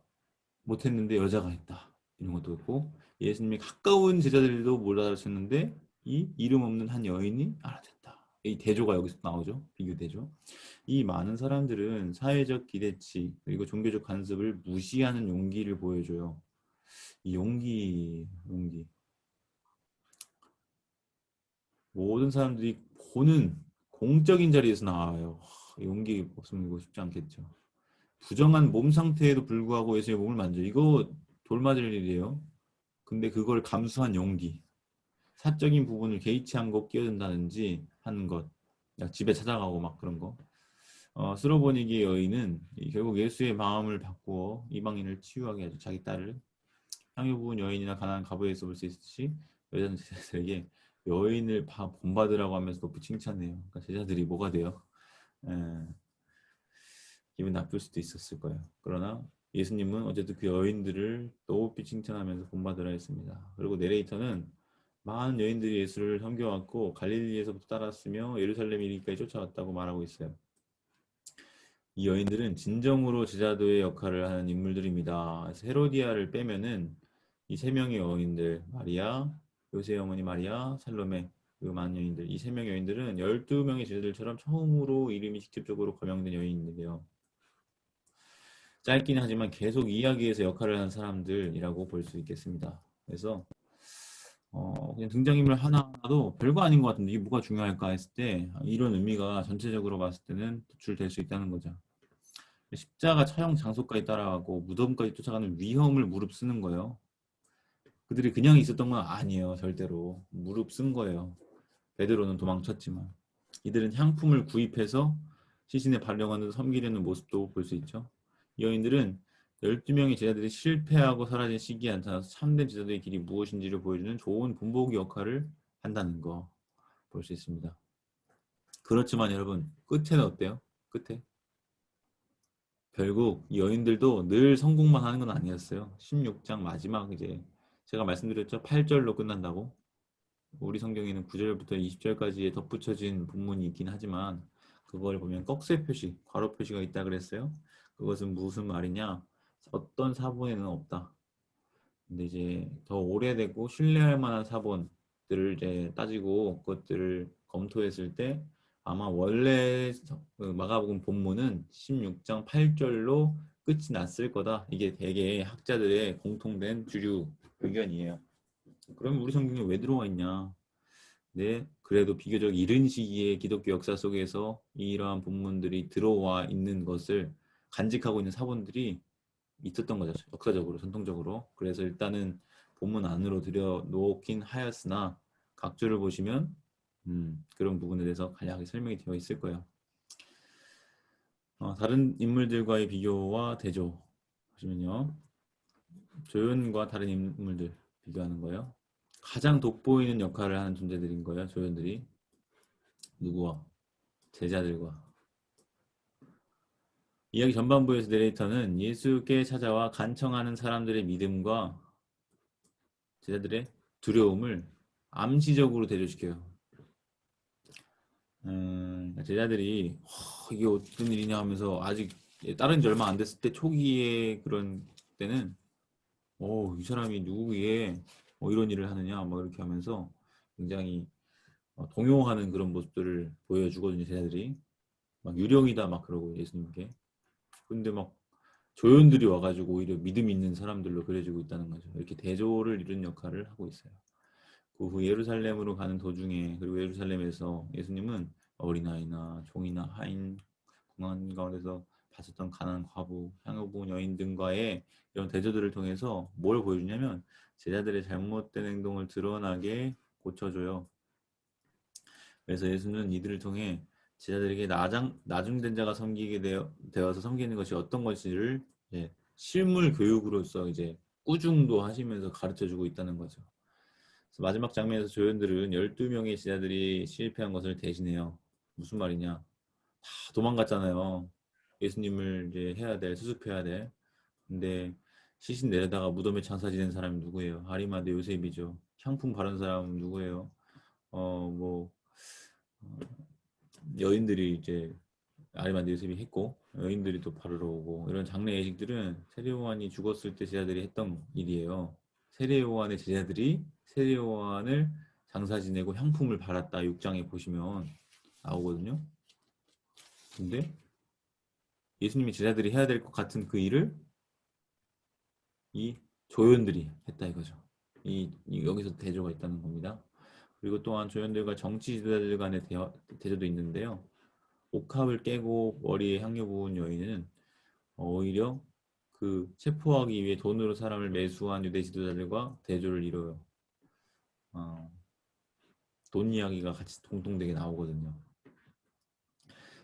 못했는데 여자가 했다. 이런 것도 있고 예수님이 가까운 제자들도 못 알아챘는데 이 이름 없는 한 여인이 알아챘다. 이 대조가 여기서 나오죠. 비교 대조. 이 많은 사람들은 사회적 기대치 그리고 종교적 간섭을 무시하는 용기를 보여줘요. 이 용기. 모든 사람들이 보는 공적인 자리에서 나와요. 용기 없으면 이거 쉽지 않겠죠. 부정한 몸 상태에도 불구하고 예수님의 몸을 만져. 이거 돌 맞을 일이에요. 근데 그걸 감수한 용기. 사적인 부분을 개의치한 거 끼어든다든지 하는 것, 집에 찾아가고 막 그런 거. 스로보니기의 여인은 결국 예수의 마음을 바꾸어 이방인을 치유하게 하죠. 자기 딸을. 향유 부은 여인이나 가난한 과부에서 볼 수 있듯이 여자는 제자들에게 여인을 본받으라고 하면서 높이 칭찬해요. 그러니까 제자들이 뭐가 돼요? 에, 기분 나쁠 수도 있었을 거예요. 그러나 예수님은 어쨌든 그 여인들을 높이 칭찬하면서 본받으라 했습니다. 그리고 내레이터는 많은 여인들이 예수를 섬겨왔고 갈릴리에서부터 따랐으며 예루살렘 이르기까지 쫓아왔다고 말하고 있어요. 이 여인들은 진정으로 제자도의 역할을 하는 인물들입니다. 그래서 헤로디아를 빼면은 이 세 명의 여인들, 마리아, 요셉의 어머니 마리아, 살로메, 그리고 많은 여인들, 이 세 명의 여인들은 12명의 제자들처럼 처음으로 이름이 직접적으로 거명된 여인인데요. 짧긴 하지만 계속 이야기에서 역할을 하는 사람들이라고 볼 수 있겠습니다. 그래서 그냥 등장인물 하나도 별거 아닌 것 같은데 이게 뭐가 중요할까 했을 때 이런 의미가 전체적으로 봤을 때는 도출될 수 있다는 거죠. 십자가 처형 장소까지 따라가고 무덤까지 쫓아가는 위험을 무릅쓰는 거예요. 그들이 그냥 있었던 건 아니에요. 절대로. 무릎 쓴 거예요. 베드로는 도망쳤지만. 이들은 향품을 구입해서 시신에 발령하는 섬기려는 모습도 볼 수 있죠. 이 여인들은 12명의 제자들이 실패하고 사라진 시기에 나타나서 참된 제자들의 길이 무엇인지를 보여주는 좋은 본보기 역할을 한다는 거 볼 수 있습니다. 그렇지만 여러분, 끝에는 어때요? 끝에? 결국 이 여인들도 늘 성공만 하는 건 아니었어요. 16장 마지막 이제 제가 말씀드렸죠. 8절로 끝난다고. 우리 성경에는 9절부터 20절까지에 덧붙여진 본문이 있긴 하지만 그걸 보면 꺽쇠 표시, 괄호 표시가 있다 그랬어요. 그것은 무슨 말이냐? 어떤 사본에는 없다. 근데 이제 더 오래되고 신뢰할 만한 사본들을 이제 따지고 그것들을 검토했을 때 아마 원래 그 마가복음 본문은 16장 8절로 끝이 났을 거다. 이게 대개 학자들의 공통된 주류 의견이에요. 그럼 우리 성경에 왜 들어와 있냐? 네, 그래도 비교적 이른 시기에 기독교 역사 속에서 이러한 본문들이 들어와 있는 것을 간직하고 있는 사본들이 있었던 거죠. 역사적으로, 전통적으로. 그래서 일단은 본문 안으로 들여놓긴 하였으나 각주를 보시면 그런 부분에 대해서 간략하게 설명이 되어 있을 거예요. 다른 인물들과의 비교와 대조 보시면요. 조연과 다른 인물들 비교하는 거예요. 가장 돋보이는 역할을 하는 존재들인 거예요. 조연들이. 누구와? 제자들과. 이야기 전반부에서 내레이터는 예수께 찾아와 간청하는 사람들의 믿음과 제자들의 두려움을 암시적으로 대조시켜요. 제자들이 이게 어떤 일이냐 하면서 아직 따른 지 얼마 안 됐을 때 초기에 그런 때는 이 사람이 누구기에 이런 일을 하느냐 막 이렇게 하면서 굉장히 동요하는 그런 모습들을 보여주거든요. 제자들이 막 유령이다 막 그러고 예수님께. 근데 막 조연들이 와가지고 오히려 믿음 있는 사람들로 그려지고 있다는 거죠. 이렇게 대조를 이룬 역할을 하고 있어요. 그 후 예루살렘으로 가는 도중에 그리고 예루살렘에서 예수님은 어린아이나 종이나 하인 공항 가운데서 봤었던 가난한 과부, 향후 부은 여인 등과의 이런 대조들을 통해서 뭘 보여주냐면 제자들의 잘못된 행동을 드러나게 고쳐줘요. 그래서 예수는 이들을 통해 제자들에게 나중된 자가 섬기게 되어서 섬기는 것이 어떤 것인지를 이제 실물 교육으로서 이제 꾸중도 하시면서 가르쳐주고 있다는 거죠. 그래서 마지막 장면에서 조연들은 12명의 제자들이 실패한 것을 대신해요. 무슨 말이냐? 다 도망갔잖아요. 예수님을 이제 해야 돼, 수습해야 돼. 근데 시신 내려다가 무덤에 장사 지낸 사람이 누구예요? 아리마대 요셉이죠. 향품 바른 사람은 누구예요? 뭐 여인들이 이제 아리마대 요셉이 했고 여인들이 또 바르러 오고 이런 장례 예식들은 세례 요한이 죽었을 때 제자들이 했던 일이에요. 세례 요한의 제자들이 세례 요한을 장사 지내고 향품을 발랐다 6장에 보시면 나오거든요. 근데 예수님이 제자들이 해야 될 것 같은 그 일을 이 조연들이 했다 이거죠. 여기서 대조가 있다는 겁니다. 그리고 또한 조연들과 정치 지도자들 간의 대조도 있는데요. 옥합을 깨고 머리에 향유 부은 여인은 오히려 그 체포하기 위해 돈으로 사람을 매수한 유대 지도자들과 대조를 이뤄요. 어, 돈 이야기가 같이 공통되게 나오거든요.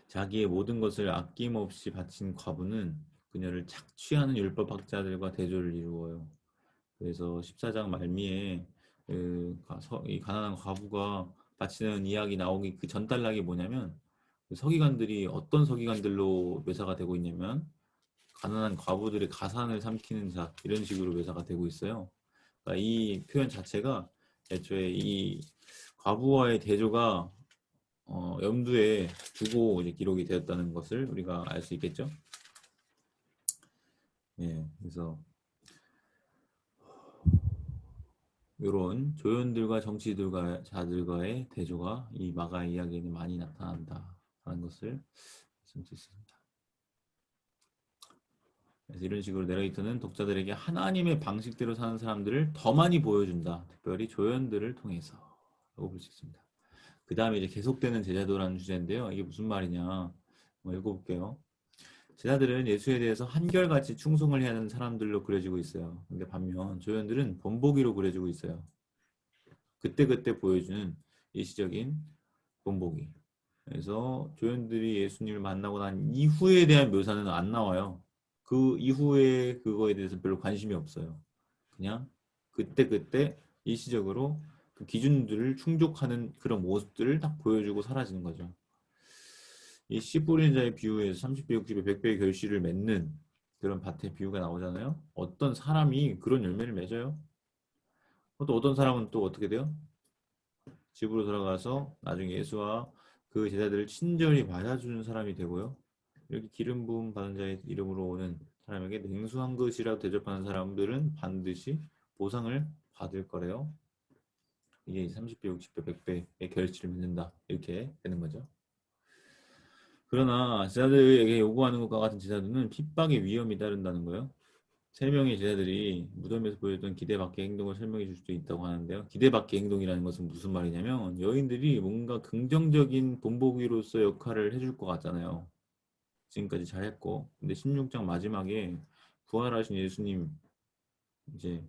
자기의 모든 것을 아낌없이 바친 과부는 그녀를 착취하는 율법학자들과 대조를 이루어요. 그래서 14장 말미에 이 가난한 과부가 바치는 이야기 나오기 그 전달락이 뭐냐면 그 서기관들이 어떤 서기관들로 묘사가 되고 있냐면 가난한 과부들의 가산을 삼키는 자 이런 식으로 묘사가 되고 있어요. 그러니까 이 표현 자체가 애초에 이 과부와의 대조가 염두에 두고 이제 기록이 되었다는 것을 우리가 알 수 있겠죠. 예, 그래서 이런 조연들과 정치들과 자들과의 대조가 이 마가 이야기에는 많이 나타난다라는 것을 말씀드릴 수 있습니다. 그래서 이런 식으로 내레이터는 독자들에게 하나님의 방식대로 사는 사람들을 더 많이 보여준다. 특별히 조연들을 통해서 라고 볼 수 있습니다. 그 다음에 이제 계속되는 제자도라는 주제인데요. 이게 무슨 말이냐 한번 읽어볼게요. 제자들은 예수에 대해서 한결같이 충성을 해야 하는 사람들로 그려지고 있어요. 근데 반면 조연들은 본보기로 그려지고 있어요. 그때그때 보여주는 일시적인 본보기. 그래서 조연들이 예수님을 만나고 난 이후에 대한 묘사는 안 나와요. 그 이후에 그거에 대해서 별로 관심이 없어요. 그냥 그때그때 일시적으로 그 기준들을 충족하는 그런 모습들을 딱 보여주고 사라지는 거죠. 이 씨 뿌리는 자의 비유에서 30배, 60배, 100배의 결실을 맺는 그런 밭의 비유가 나오잖아요. 어떤 사람이 그런 열매를 맺어요. 또 어떤 사람은 또 어떻게 돼요? 집으로 돌아가서 나중에 예수와 그 제자들을 친절히 맞아주는 사람이 되고요. 이렇게 기름 부음 받은 자의 이름으로 오는 사람에게 냉수한 것이라고 대접하는 사람들은 반드시 보상을 받을 거래요. 이게 30배, 60배, 100배의 결실을 맺는다. 이렇게 되는 거죠. 그러나 제자들에게 요구하는 것과 같은 제자들은 핍박의 위험이 따른다는 거예요. 세 명의 제자들이 무덤에서 보였던 기대 밖의 행동을 설명해 줄 수도 있다고 하는데요. 기대 밖의 행동이라는 것은 무슨 말이냐면 여인들이 뭔가 긍정적인 본보기로서 역할을 해줄 것 같잖아요. 지금까지 잘했고. 근데 16장 마지막에 부활하신 예수님 이제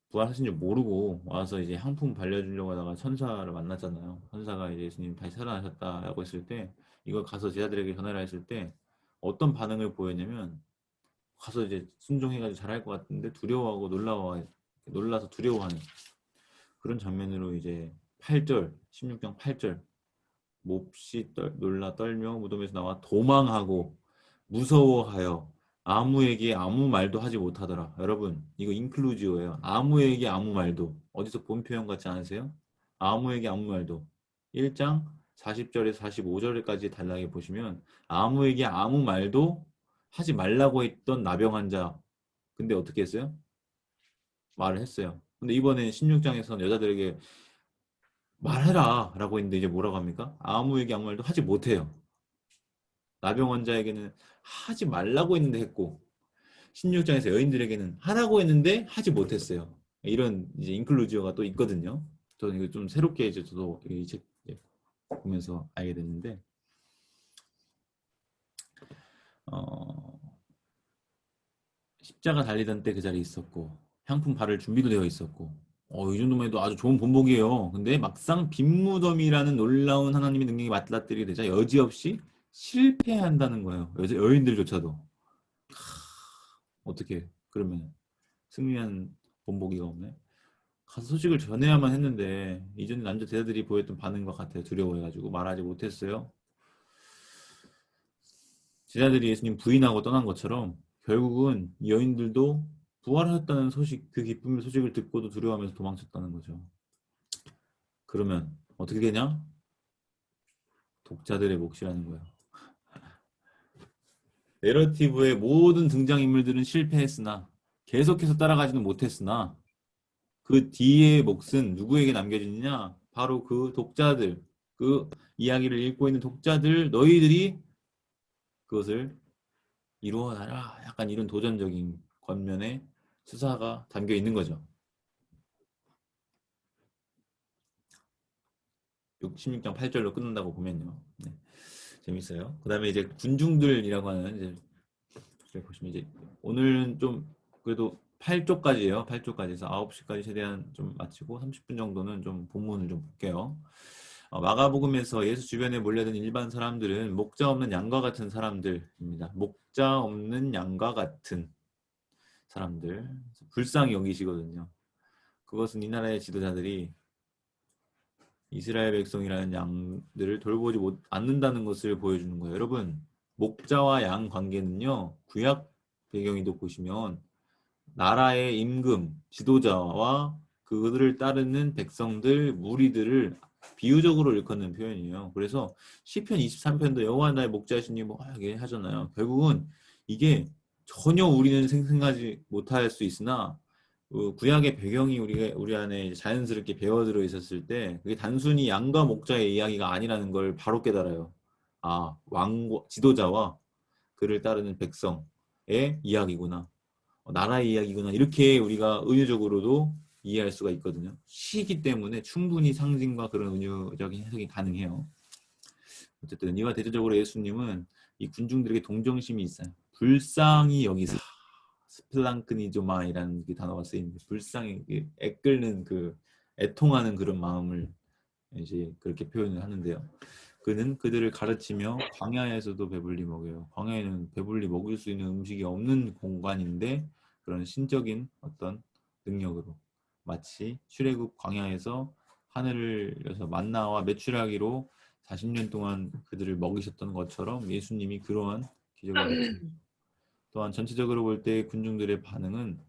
부활하신 줄 모르고 와서 이제 향품 발려주려고 하다가 천사를 만났잖아요. 천사가 이제 예수님 다시 살아나셨다라고 했을 때 이걸 가서 제자들에게 전하라 했을 때 어떤 반응을 보였냐면 가서 이제 순종해가지고 잘할 것 같은데 두려워하고 놀라서 두려워하는 그런 장면으로 이제 8절, 16장 8절 몹시 놀라 떨며 무덤에서 나와 도망하고 무서워하여 아무에게 아무 말도 하지 못하더라. 여러분 이거 인클루지오예요. 아무에게 아무 말도. 어디서 본 표현 같지 않으세요? 아무에게 아무 말도. 1장 40절에서 45절까지 단락에 보시면 아무에게 아무 말도 하지 말라고 했던 나병 환자. 근데 어떻게 했어요? 말을 했어요. 근데 이번에 16장에서는 여자들에게 말해라 라고 했는데 이제 뭐라고 합니까? 아무에게 아무 말도 하지 못해요. 나병 환자에게는 하지 말라고 했는데 했고 16장에서 여인들에게는 하라고 했는데 하지 못했어요. 이런 이제 인클루지어가 또 있거든요. 저는 이거 좀 새롭게 이제 저도 이 책 보면서 알게 됐는데 어, 십자가 달리던 때 그 자리에 있었고 향품 바를 준비도 되어 있었고 이 정도만 해도 아주 좋은 본보기예요. 근데 막상 빈무덤이라는 놀라운 하나님의 능력이 맞닥뜨리게 되자 여지없이 실패한다는 거예요. 여인들조차도. 어떻게 그러면 승리한 본보기가 없네. 가서 소식을 전해야만 했는데 이전에 남자 제자들이 보였던 반응과 같아요. 두려워해가지고 말하지 못했어요. 제자들이 예수님 부인하고 떠난 것처럼 결국은 여인들도 부활하셨다는 소식, 그 기쁨의 소식을 듣고도 두려워하면서 도망쳤다는 거죠. 그러면 어떻게 되냐? 독자들의 몫이라는 거예요. 내러티브의 모든 등장인물들은 실패했으나 계속해서 따라가지는 못했으나 그 뒤의 몫은 누구에게 남겨지느냐? 바로 그 독자들, 그 이야기를 읽고 있는 독자들, 너희들이 그것을 이루어나라. 약간 이런 도전적인 겉면에 수사가 담겨 있는 거죠. 16장 8절로 끝난다고 보면요. 네, 재밌어요. 그 다음에 이제 군중들이라고 하는 이제 보시면 이제 오늘은 좀 그래도 8조까지예요. 8조까지에서 9시까지 최대한 좀 마치고 30분 정도는 좀 본문을 좀 볼게요. 마가복음에서 예수 주변에 몰려든 일반 사람들은 목자 없는 양과 같은 사람들입니다. 목자 없는 양과 같은 사람들. 불쌍히 여기시거든요. 그것은 이 나라의 지도자들이 이스라엘 백성이라는 양들을 돌보지 않는다는 것을 보여주는 거예요. 여러분, 목자와 양 관계는요, 구약 배경에도 보시면 나라의 임금, 지도자와 그들을 따르는 백성들, 무리들을 비유적으로 일컫는 표현이에요. 그래서 시편 23편도 여호와 나의 목자시니 뭐 이렇게 하잖아요. 결국은 이게 전혀 우리는 생각하지 못할 수 있으나 구약의 배경이 우리 안에 자연스럽게 배어들어 있었을 때 그게 단순히 양과 목자의 이야기가 아니라는 걸 바로 깨달아요. 아, 지도자와 그를 따르는 백성의 이야기구나. 나라의 이야기구나. 이렇게 우리가 은유적으로도 이해할 수가 있거든요. 시이기 때문에 충분히 상징과 그런 은유적인 해석이 가능해요. 어쨌든 이와 대조적으로 예수님은 이 군중들에게 동정심이 있어요. 불쌍히 여기사 스플랑크니조마이라는 그 단어가 쓰이는데 불쌍히 애끓는 그 애통하는 그런 마음을 이제 그렇게 표현을 하는데요. 그는 그들을 가르치며 광야에서도 배불리 먹여요. 광야에는 배불리 먹을 수 있는 음식이 없는 공간인데 그런 신적인 어떤 능력으로 마치 출애굽 광야에서 하늘을 여서 만나와 메추라기로 40년 동안 그들을 먹이셨던 것처럼 예수님이 그러한 기적을 베푸 또한 전체적으로 볼 때 군중들의 반응은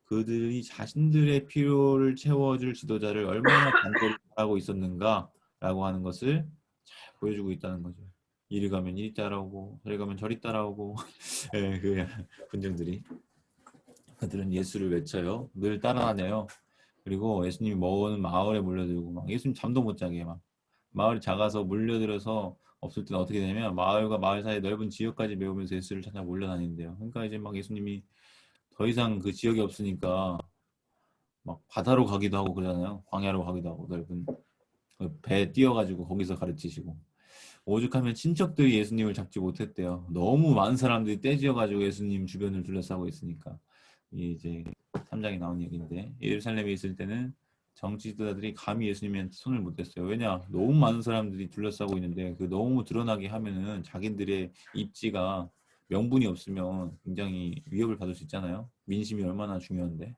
그들이 자신들의 필요를 채워줄 지도자를 얼마나 간절히 바라고 있었는가라고 하는 것을 잘 보여주고 있다는 거죠. 이리 가면 이리 따라오고 저리 가면 저리 따라오고 예, 그 군중들이 그들은 예수를 외쳐요. 늘 따라다녀요. 그리고 예수님이 먹는 마을에 몰려들고 막 예수님 잠도 못 자게 막 마을이 작아서 몰려들어서 없을 때는 어떻게 되냐면 마을과 마을 사이 넓은 지역까지 메우면서 예수를 찾아 몰려다니는데요. 그러니까 이제 막 예수님이 더 이상 그 지역이 없으니까 막 바다로 가기도 하고 그러잖아요. 광야로 가기도 하고 넓은 배 띄어가지고 거기서 가르치시고 오죽하면 친척들이 예수님을 잡지 못했대요. 너무 많은 사람들이 떼지어가지고 예수님 주변을 둘러싸고 있으니까 이제 3장에 나온 얘기인데 예루살렘에 있을 때는 정치 지도자들이 감히 예수님한테 손을 못 댔어요. 왜냐? 너무 많은 사람들이 둘러싸고 있는데 그 너무 드러나게 하면은 자기들의 입지가 명분이 없으면 굉장히 위협을 받을 수 있잖아요. 민심이 얼마나 중요한데.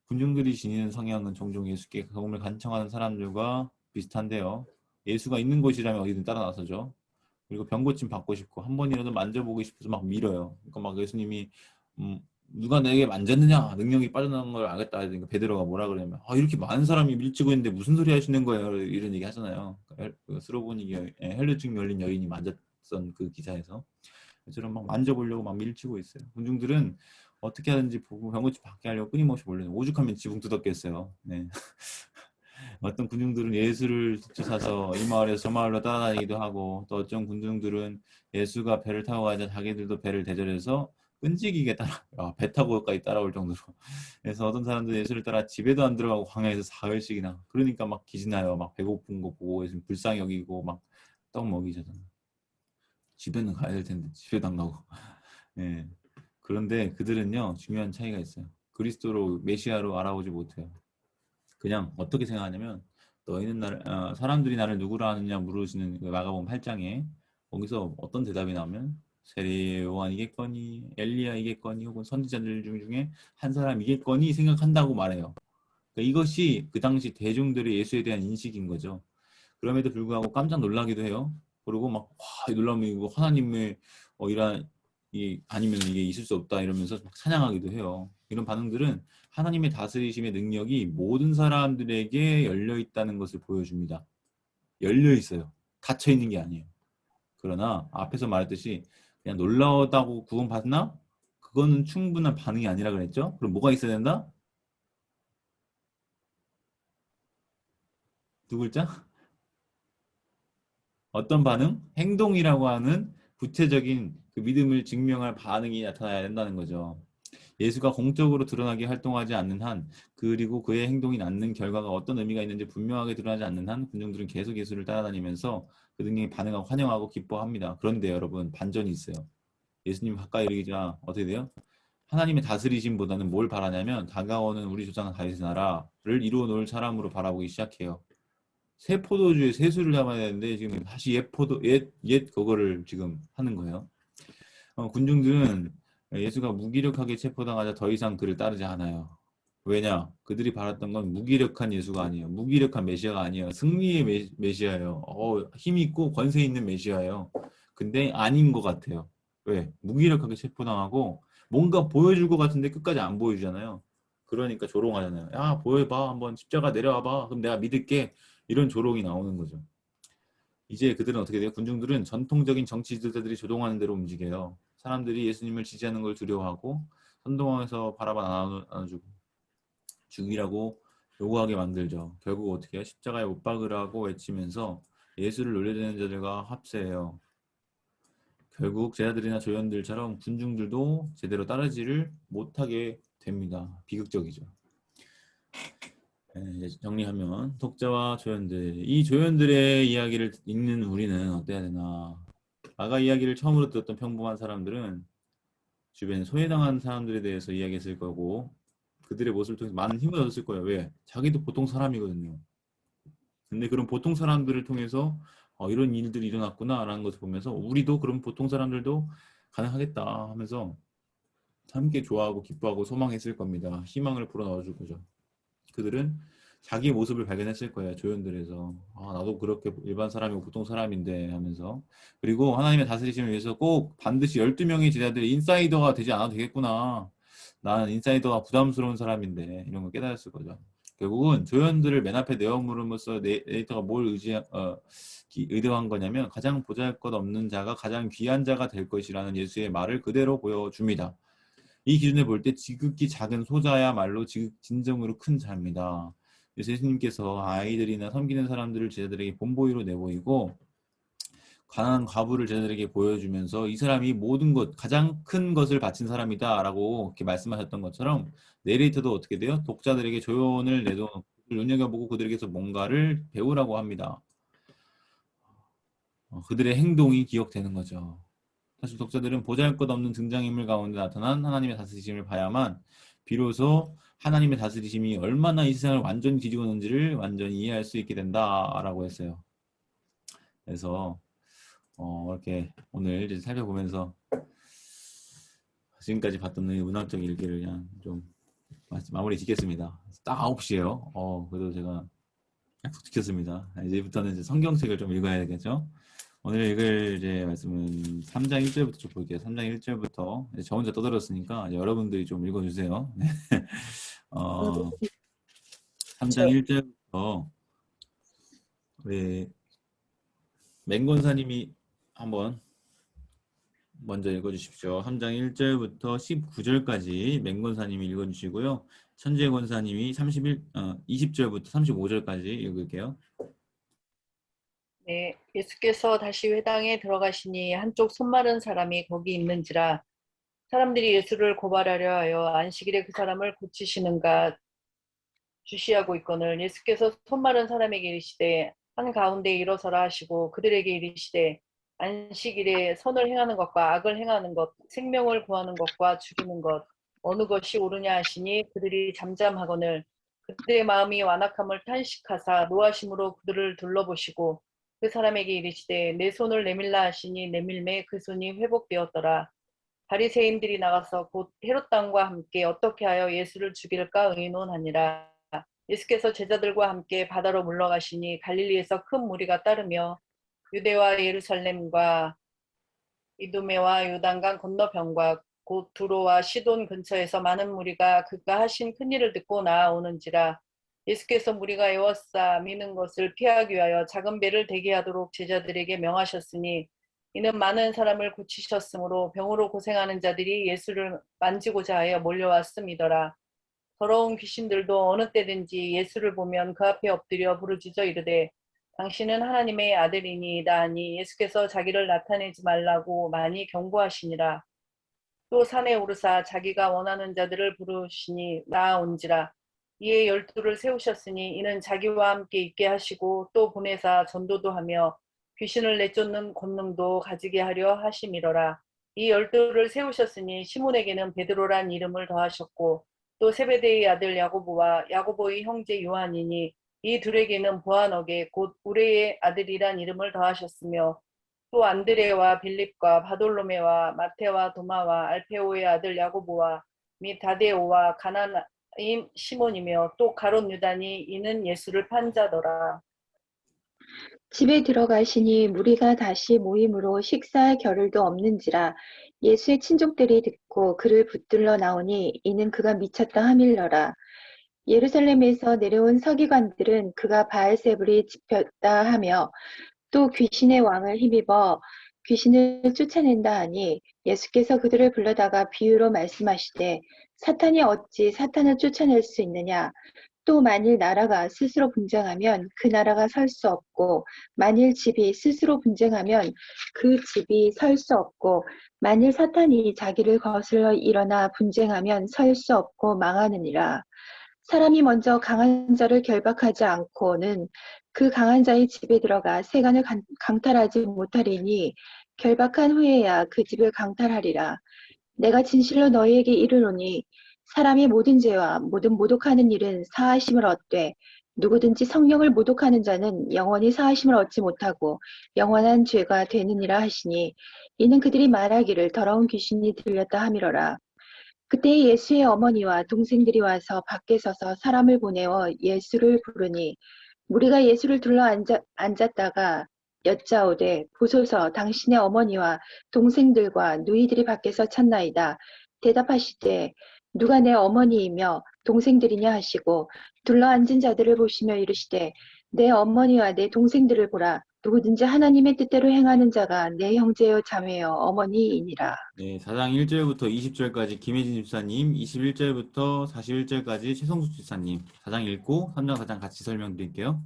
군중들이 지니는 성향은 종종 예수께 복음을 간청하는 사람들과 비슷한데요. 예수가 있는 곳이라면 어디든 따라 나서죠. 그리고 병고침 받고 싶고 한 번이라도 만져보고 싶어서 막 밀어요. 그러니까 막 예수님이 누가 내게 만졌느냐 능력이 빠져나간 걸 알겠다. 그러니까 베드로가 뭐라 그러냐면 이렇게 많은 사람이 밀치고 있는데 무슨 소리 하시는 거예요? 이런 얘기 하잖아요. 그 스로보니 헬루증 열린 여인이 만졌던 그 기사에서 저처럼 막 만져보려고 막 밀치고 있어요. 군중들은 어떻게 하든지 보고 병고침 받게 하려고 끊임없이 몰려요. 오죽하면 지붕 뜯었겠어요. 네. 어떤 군중들은 예수를 쫓아서 이 마을에서 저 마을로 따라다니기도 하고 또 어떤 군중들은 예수가 배를 타고 가자 자기들도 배를 대절해서 끈질기게 배 타고까지 따라올 정도로 그래서 어떤 사람들은 예수를 따라 집에도 안 들어가고 광야에서 사흘씩이나 그러니까 막 기진하여 막 배고픈 거 보고 예수님 불쌍히 여기고 막 떡 먹이잖아요. 집에는 가야 될 텐데 집에도 안 가고 예. 그런데 그들은요 중요한 차이가 있어요. 그리스도로 메시아로 알아보지 못해요. 그냥 어떻게 생각하냐면 너희는 사람들이 나를 누구라 하느냐 물으시는 그 마가복음 8장에 거기서 어떤 대답이 나오면 세례 요한이겠거니 엘리야이겠거니 혹은 선지자들 중에 한 사람이겠거니 생각한다고 말해요. 그러니까 이것이 그 당시 대중들의 예수에 대한 인식인 거죠. 그럼에도 불구하고 깜짝 놀라기도 해요. 그리고 막 놀라면 이거 하나님의 이런 아니면 이게 있을 수 없다 이러면서 막 찬양하기도 해요. 이런 반응들은 하나님의 다스리심의 능력이 모든 사람들에게 열려 있다는 것을 보여줍니다. 열려 있어요. 닫혀 있는 게 아니에요. 그러나 앞에서 말했듯이 그냥 놀라웠다고 구원받나? 그거는 충분한 반응이 아니라 그랬죠. 그럼 뭐가 있어야 된다? 두 글자? 어떤 반응? 행동이라고 하는 구체적인 그 믿음을 증명할 반응이 나타나야 된다는 거죠. 예수가 공적으로 드러나게 활동하지 않는 한, 그리고 그의 행동이 낳는 결과가 어떤 의미가 있는지 분명하게 드러나지 않는 한, 군중들은 계속 예수를 따라다니면서 그 등에 반응하고 환영하고 기뻐합니다. 그런데 여러분, 반전이 있어요. 예수님 가까이 이르자 어떻게 돼요? 하나님의 다스리심보다는 뭘 바라냐면 다가오는 우리 조상 다윗의 나라를 이루어 놓을 사람으로 바라보기 시작해요. 새 포도주에 새술을 담아야 되는데 지금 다시 옛 그거를 지금 하는 거예요. 군중들은 예수가 무기력하게 체포당하자 더 이상 그를 따르지 않아요. 왜냐? 그들이 바랐던 건 무기력한 예수가 아니에요. 무기력한 메시아가 아니에요. 승리의 메시아예요. 힘 있고 권세 있는 메시아예요. 근데 아닌 것 같아요. 왜? 무기력하게 체포당하고 뭔가 보여줄 것 같은데 끝까지 안 보여주잖아요. 그러니까 조롱하잖아요. 야, 보여봐. 한번 십자가 내려와봐. 그럼 내가 믿을게. 이런 조롱이 나오는 거죠. 이제 그들은 어떻게 돼요? 군중들은 전통적인 정치 지도자들이 조종하는 대로 움직여요. 사람들이 예수님을 지지하는 걸 두려워하고 선동하면서 바라봐 안아주고 죽이라고 요구하게 만들죠. 결국 어떻게 해요? 십자가에 못 박으라고 외치면서 예수를 놀려대는 자들과 합세해요. 결국 제자들이나 조연들처럼 군중들도 제대로 따르지를 못하게 됩니다. 비극적이죠. 이제 정리하면 독자와 조연들, 이 조연들의 이야기를 읽는 우리는 어때야 되나? 아가 이야기를 처음으로 들었던 평범한 사람들은 주변에 소외당한 사람들에 대해서 이야기했을 거고 그들의 모습을 통해서 많은 힘을 얻었을 거예요. 왜? 자기도 보통 사람이거든요. 근데 그런 보통 사람들을 통해서 이런 일들이 일어났구나 라는 것을 보면서 우리도 그런 보통 사람들도 가능하겠다 하면서 함께 좋아하고 기뻐하고 소망했을 겁니다. 희망을 불어넣어줄 거죠. 그들은 자기 모습을 발견했을 거예요. 조연들에서. 나도 그렇게 일반 사람이고 보통 사람인데 하면서. 그리고 하나님의 다스리심을 위해서 꼭 반드시 12명의 제자들이 인사이더가 되지 않아도 되겠구나. 나는 인사이더가 부담스러운 사람인데 이런 걸 깨달았을 거죠. 결국은 조연들을 맨 앞에 내어물음으로써 네이터가 뭘 의도한 거냐면 가장 보잘것없는 자가 가장 귀한 자가 될 것이라는 예수의 말을 그대로 보여줍니다. 이 기준에 볼 때 지극히 작은 소자야말로 진정으로 큰 자입니다. 그래서 예수님께서 아이들이나 섬기는 사람들을 제자들에게 본보이로 내보이고 가난한 과부를 제자들에게 보여주면서 이 사람이 모든 것, 가장 큰 것을 바친 사람이다 라고 이렇게 말씀하셨던 것처럼 내레이터도 어떻게 돼요? 독자들에게 조언을 내도 눈여겨보고 그들에게서 뭔가를 배우라고 합니다. 그들의 행동이 기억되는 거죠. 사실 독자들은 보잘것없는 등장인물 가운데 나타난 하나님의 다스리심을 봐야만 비로소 하나님의 다스리심이 얼마나 이 세상을 완전히 뒤집었는지를 완전히 이해할 수 있게 된다라고 했어요. 그래서 이렇게 오늘 이제 살펴보면서 지금까지 봤던 이 문학적 일기를 그냥 좀 마무리 짓겠습니다. 딱 9시에요. 그래도 제가 약속 지켰습니다. 이제부터는 이제 성경책을 좀 읽어야 되겠죠? 오늘 읽을 이제 말씀은 3장 1절부터 좀 볼게요. 3장 1절부터 저 혼자 떠들었으니까 여러분들이 좀 읽어주세요. 네. 어, 3장 1절부터 우리 맹권사님이 한번 먼저 읽어주십시오. 3장 1절부터 19절까지 맹권사님이 읽어주시고요. 천재권사님이 20절부터 35절까지 읽을게요. 네, 예수께서 다시 회당에 들어가시니 한쪽 손마른 사람이 거기 있는지라 사람들이 예수를 고발하려 하여 안식일에 그 사람을 고치시는가 주시하고 있거늘 예수께서 손마른 사람에게 이르시되 한가운데 일어서라 하시고 그들에게 이르시되 안식일에 선을 행하는 것과 악을 행하는 것 생명을 구하는 것과 죽이는 것 어느 것이 옳으냐 하시니 그들이 잠잠하거늘 그들의 마음이 완악함을 탄식하사 노하심으로 그들을 둘러보시고 그 사람에게 이르시되 내 손을 내밀라 하시니 내밀매 그 손이 회복되었더라. 바리새인들이 나가서 곧 헤롯 당과 함께 어떻게 하여 예수를 죽일까 의논하니라. 예수께서 제자들과 함께 바다로 물러가시니 갈릴리에서 큰 무리가 따르며 유대와 예루살렘과 이두메와 요단강 건너편과 곧 두로와 시돈 근처에서 많은 무리가 그가 하신 큰일을 듣고 나아오는지라. 예수께서 무리가 에워싸 미는 것을 피하기 위하여 작은 배를 대기하도록 제자들에게 명하셨으니 이는 많은 사람을 고치셨으므로 병으로 고생하는 자들이 예수를 만지고자 하여 몰려왔음이더라. 더러운 귀신들도 어느 때든지 예수를 보면 그 앞에 엎드려 부르짖어 이르되 당신은 하나님의 아들이니이다 하니 예수께서 자기를 나타내지 말라고 많이 경고하시니라. 또 산에 오르사 자기가 원하는 자들을 부르시니 나아온지라. 이에 12를 세우셨으니 이는 자기와 함께 있게 하시고 또 보내사 전도도 하며 귀신을 내쫓는 권능도 가지게 하려 하심이로라. 이 12를 세우셨으니 시몬에게는 베드로란 이름을 더하셨고 또 세베대의 아들 야고보와 야고보의 형제 요한이니 이 둘에게는 보아너게 곧 우레의 아들이란 이름을 더하셨으며 또 안드레와 빌립과 바돌로메와 마테와 도마와 알페오의 아들 야고보와 및 다데오와 가나나임 시몬이며 또 가롯 유다니 이는 예수를 판 자더라. 집에 들어가시니 무리가 다시 모임으로 식사할 겨를도 없는지라 예수의 친족들이 듣고 그를 붙들러 나오니 이는 그가 미쳤다 하밀러라. 예루살렘에서 내려온 서기관들은 그가 바알세불이 집혔다 하며 또 귀신의 왕을 힘입어 귀신을 쫓아낸다 하니 예수께서 그들을 불러다가 비유로 말씀하시되 사탄이 어찌 사탄을 쫓아낼 수 있느냐. 또 만일 나라가 스스로 분쟁하면 그 나라가 설 수 없고 만일 집이 스스로 분쟁하면 그 집이 설 수 없고 만일 사탄이 자기를 거슬러 일어나 분쟁하면 설 수 없고 망하느니라. 사람이 먼저 강한 자를 결박하지 않고는 그 강한 자의 집에 들어가 세간을 강탈하지 못하리니 결박한 후에야 그 집을 강탈하리라. 내가 진실로 너희에게 이르노니 사람이 모든 죄와 모든 모독하는 일은 사하심을 얻되 누구든지 성령을 모독하는 자는 영원히 사하심을 얻지 못하고 영원한 죄가 되느니라 하시니 이는 그들이 말하기를 더러운 귀신이 들렸다 함이로라. 그때 예수의 어머니와 동생들이 와서 밖에 서서 사람을 보내어 예수를 부르니 무리가 예수를 둘러 앉았다가 여짜오되 보소서 당신의 어머니와 동생들과 누이들이 밖에서 찾나이다. 대답하시되 누가 내 어머니이며 동생들이냐 하시고 둘러 앉은 자들을 보시며 이르시되 내 어머니와 내 동생들을 보라. 누구든지 하나님의 뜻대로 행하는 자가 내 형제요 자매요 어머니이니라. 네, 4장 1절부터 20절까지 김혜진 집사님, 21절부터 41절까지 최성숙 집사님, 4장 읽고 3장 4장 같이 설명드릴게요.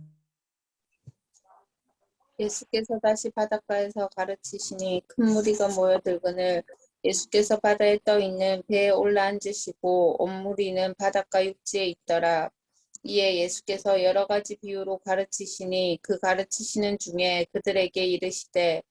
예수께서 다시 바닷가에서 가르치시니 큰 무리가 모여들거늘 예수께서 바다에 떠 있는 배에 올라앉으시고 온 무리는 바닷가 육지에 있더라. 이에 예수께서 여러 가지 비유로 가르치시니 그 가르치시는 중에 그들에게 이르시되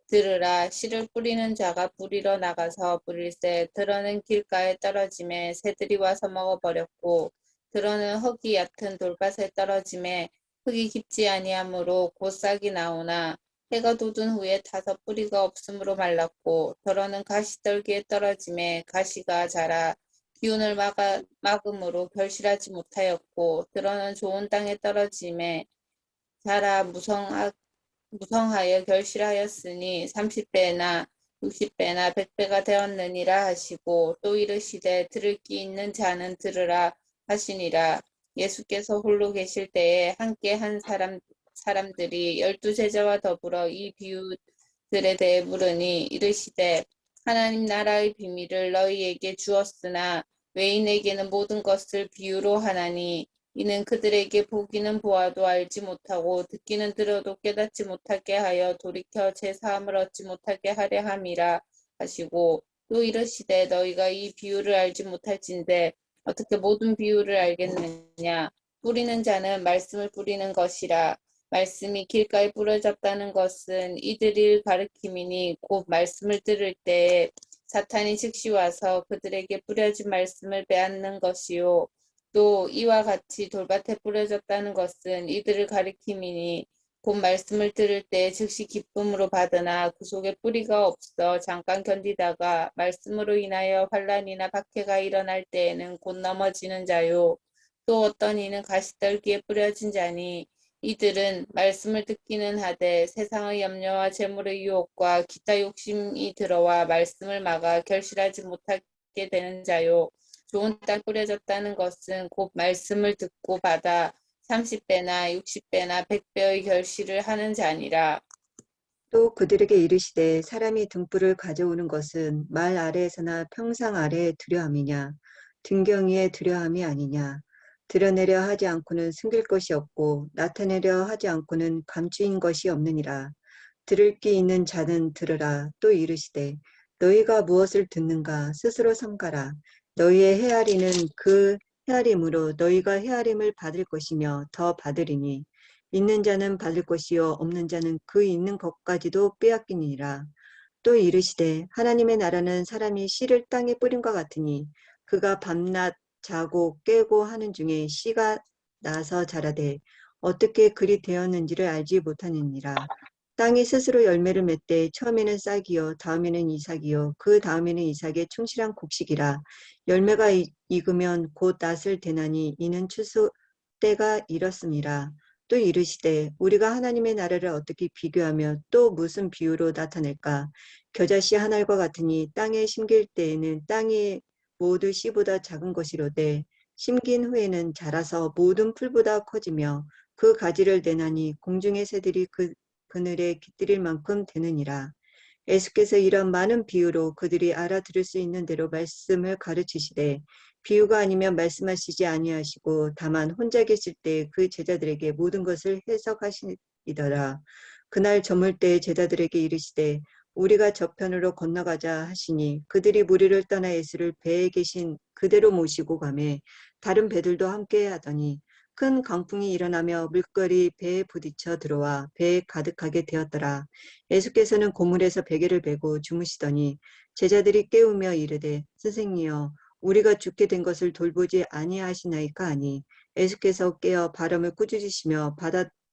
들으라. 씨를 뿌리는 자가 뿌리러 나가서 뿌릴새 들어는 길가에 떨어짐에 새들이 와서 먹어버렸고 들어는 흙이 얕은 돌밭에 떨어짐에 흙이 깊지 아니하므로 곧 싹이 나오나 해가 돋은 후에 타서 뿌리가 없으므로 말랐고 더러는 가시떨기에 떨어짐에 가시가 자라 기운을 막음으로 결실하지 못하였고 들어는 좋은 땅에 떨어짐에 자라 무성하여 결실하였으니 30배나 60배나 100배가 되었느니라 하시고 또 이르시되 들을 귀 있는 자는 들으라 하시니라. 예수께서 홀로 계실 때에 함께 한 사람들이 12제자와 더불어 이 비유들에 대해 물으니 이르시되 하나님 나라의 비밀을 너희에게 주었으나 외인에게는 모든 것을 비유로 하나니 이는 그들에게 보기는 보아도 알지 못하고 듣기는 들어도 깨닫지 못하게 하여 돌이켜 제 사함을 얻지 못하게 하려 함이라 하시고 또 이르시되 너희가 이 비유를 알지 못할진대 어떻게 모든 비유를 알겠느냐. 뿌리는 자는 말씀을 뿌리는 것이라. 말씀이 길가에 뿌려졌다는 것은 이들을 가리킴이니 곧 말씀을 들을 때에 사탄이 즉시 와서 그들에게 뿌려진 말씀을 빼앗는 것이요. 또 이와 같이 돌밭에 뿌려졌다는 것은 이들을 가리킴이니 곧 말씀을 들을 때 즉시 기쁨으로 받으나 그 속에 뿌리가 없어 잠깐 견디다가 말씀으로 인하여 환난이나 박해가 일어날 때에는 곧 넘어지는 자요. 또 어떤 이는 가시떨기에 뿌려진 자니 이들은 말씀을 듣기는 하되 세상의 염려와 재물의 유혹과 기타 욕심이 들어와 말씀을 막아 결실하지 못하게 되는 자요. 좋은 땅 뿌려졌다는 것은 곧 말씀을 듣고 받아 30배나 60배나 100배의 결실을 하는 자니라. 또 그들에게 이르시되 사람이 등불을 가져오는 것은 말 아래에서나 평상 아래에 두려 함이냐 등경 위에 두려 함이 아니냐. 드러내려 하지 않고는 숨길 것이 없고 나타내려 하지 않고는 감추인 것이 없느니라. 들을 귀 있는 자는 들으라. 또 이르시되 너희가 무엇을 듣는가 스스로 삼가라. 너희의 헤아리는 그 헤아림으로 너희가 헤아림을 받을 것이며 더 받으리니 있는 자는 받을 것이요 없는 자는 그 있는 것까지도 빼앗기니라. 또 이르시되 하나님의 나라는 사람이 씨를 땅에 뿌림과 같으니 그가 밤낮 자고 깨고 하는 중에 씨가 나서 자라되 어떻게 그리 되었는지를 알지 못하느니라. 땅이 스스로 열매를 맺되 처음에는 싹이요 다음에는 이삭이요 그 다음에는 이삭의 충실한 곡식이라. 열매가 익으면 곧 낫을 대나니 이는 추수 때가 이렇습니다. 또 이르시되 우리가 하나님의 나라를 어떻게 비교하며 또 무슨 비유로 나타낼까? 겨자씨 한 알과 같으니 땅에 심길 때에는 땅이 모두 씨보다 작은 것이로되 심긴 후에는 자라서 모든 풀보다 커지며 그 가지를 내나니 공중의 새들이 그 그늘에 깃들일 만큼 되느니라. 예수께서 이런 많은 비유로 그들이 알아들을 수 있는 대로 말씀을 가르치시되 비유가 아니면 말씀하시지 아니하시고 다만 혼자 계실 때 그 제자들에게 모든 것을 해석하시더라. 그날 저물 때 제자들에게 이르시되 우리가 저편으로 건너가자 하시니 그들이 무리를 떠나 예수를 배에 계신 그대로 모시고 가매 다른 배들도 함께 하더니 큰 강풍이 일어나며 물결이 배에 부딪혀 들어와 배에 가득하게 되었더라. 예수께서는 고물에서 베개를 베고 주무시더니 제자들이 깨우며 이르되 선생님이여 우리가 죽게 된 것을 돌보지 아니하시나이까 하니 예수께서 깨어 바람을 꾸짖으시며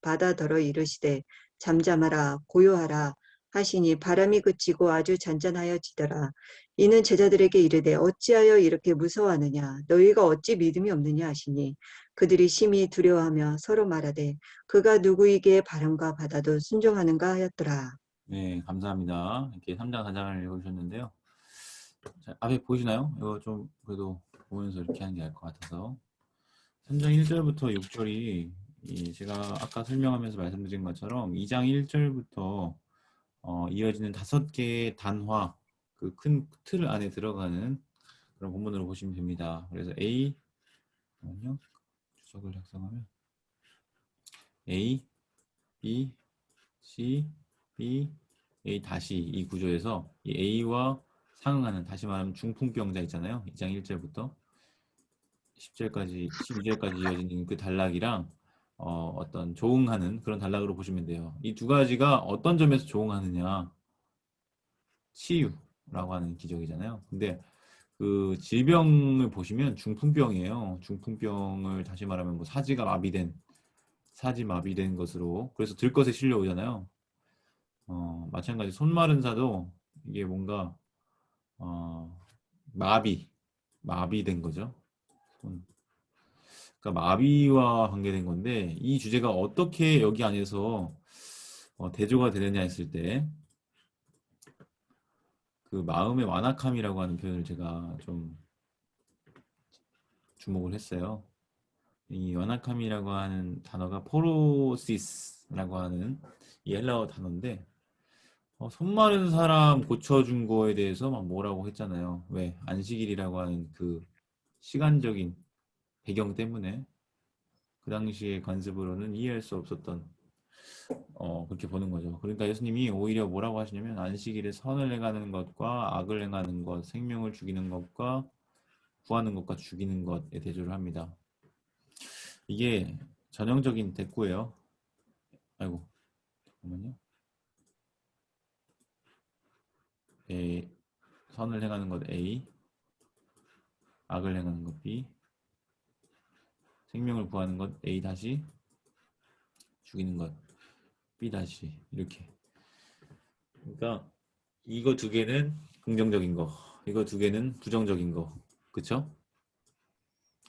바다더러 이르시되 잠잠하라 고요하라 하시니 바람이 그치고 아주 잔잔하여지더라. 이는 제자들에게 이르되 어찌하여 이렇게 무서워하느냐 너희가 어찌 믿음이 없느냐 하시니 그들이 심히 두려워하며 서로 말하되 그가 누구이기에 바람과 바다도 순종하는가 하였더라. 네, 감사합니다. 이렇게 3장 4장을 읽어주셨는데요. 자, 앞에 보이시나요? 이거 좀 그래도 보면서 이렇게 하는 게 나을 것 같아서 3장 1절부터 6절이 제가 아까 설명하면서 말씀드린 것처럼 2장 1절부터 이어지는 5개의 단화 그 큰 틀 안에 들어가는 그런 본문으로 보시면 됩니다. 그래서 A 잠깐만요. 주석을 작성하면 A, B, C, B, A 다시 이 구조에서 이 A와 상응하는 다시 말하면 중풍병자 있잖아요. 2장 1절부터 10절까지 12절까지 이어지는 그 단락이랑 어떤 조응하는 그런 단락으로 보시면 돼요. 이 두 가지가 어떤 점에서 조응하느냐 치유라고 하는 기적이잖아요. 근데 그 질병을 보시면 중풍병이에요. 중풍병을 다시 말하면 뭐 사지 마비된 것으로 그래서 들것에 실려오잖아요. 마찬가지 손 마른 사도 이게 뭔가 마비된 거죠. 그러니까 마비와 관계된 건데 이 주제가 어떻게 여기 안에서 대조가 되느냐 했을 때 그 마음의 완악함이라고 하는 표현을 제가 좀 주목을 했어요. 이 완악함이라고 하는 단어가 포로시스라고 하는 이 헬라어 단어인데 손 마른 사람 고쳐준 거에 대해서 막 뭐라고 했잖아요. 왜? 안식일이라고 하는 그 시간적인 배경 때문에 그 당시의 관습으로는 이해할 수 없었던 그렇게 보는 거죠. 그러니까 예수님이 오히려 뭐라고 하시냐면 안식일에 선을 행하는 것과 악을 행하는 것, 생명을 죽이는 것과 구하는 것과 죽이는 것에 대조를 합니다. 이게 전형적인 대꾸예요. 아이고, 잠깐만요. 선을 행하는 것 A, 악을 행하는 것 B, 생명을 구하는 것 A 다시, 죽이는 것 B 다시 이렇게. 그러니까 이거 두 개는 긍정적인 거, 이거 두 개는 부정적인 거, 그쵸?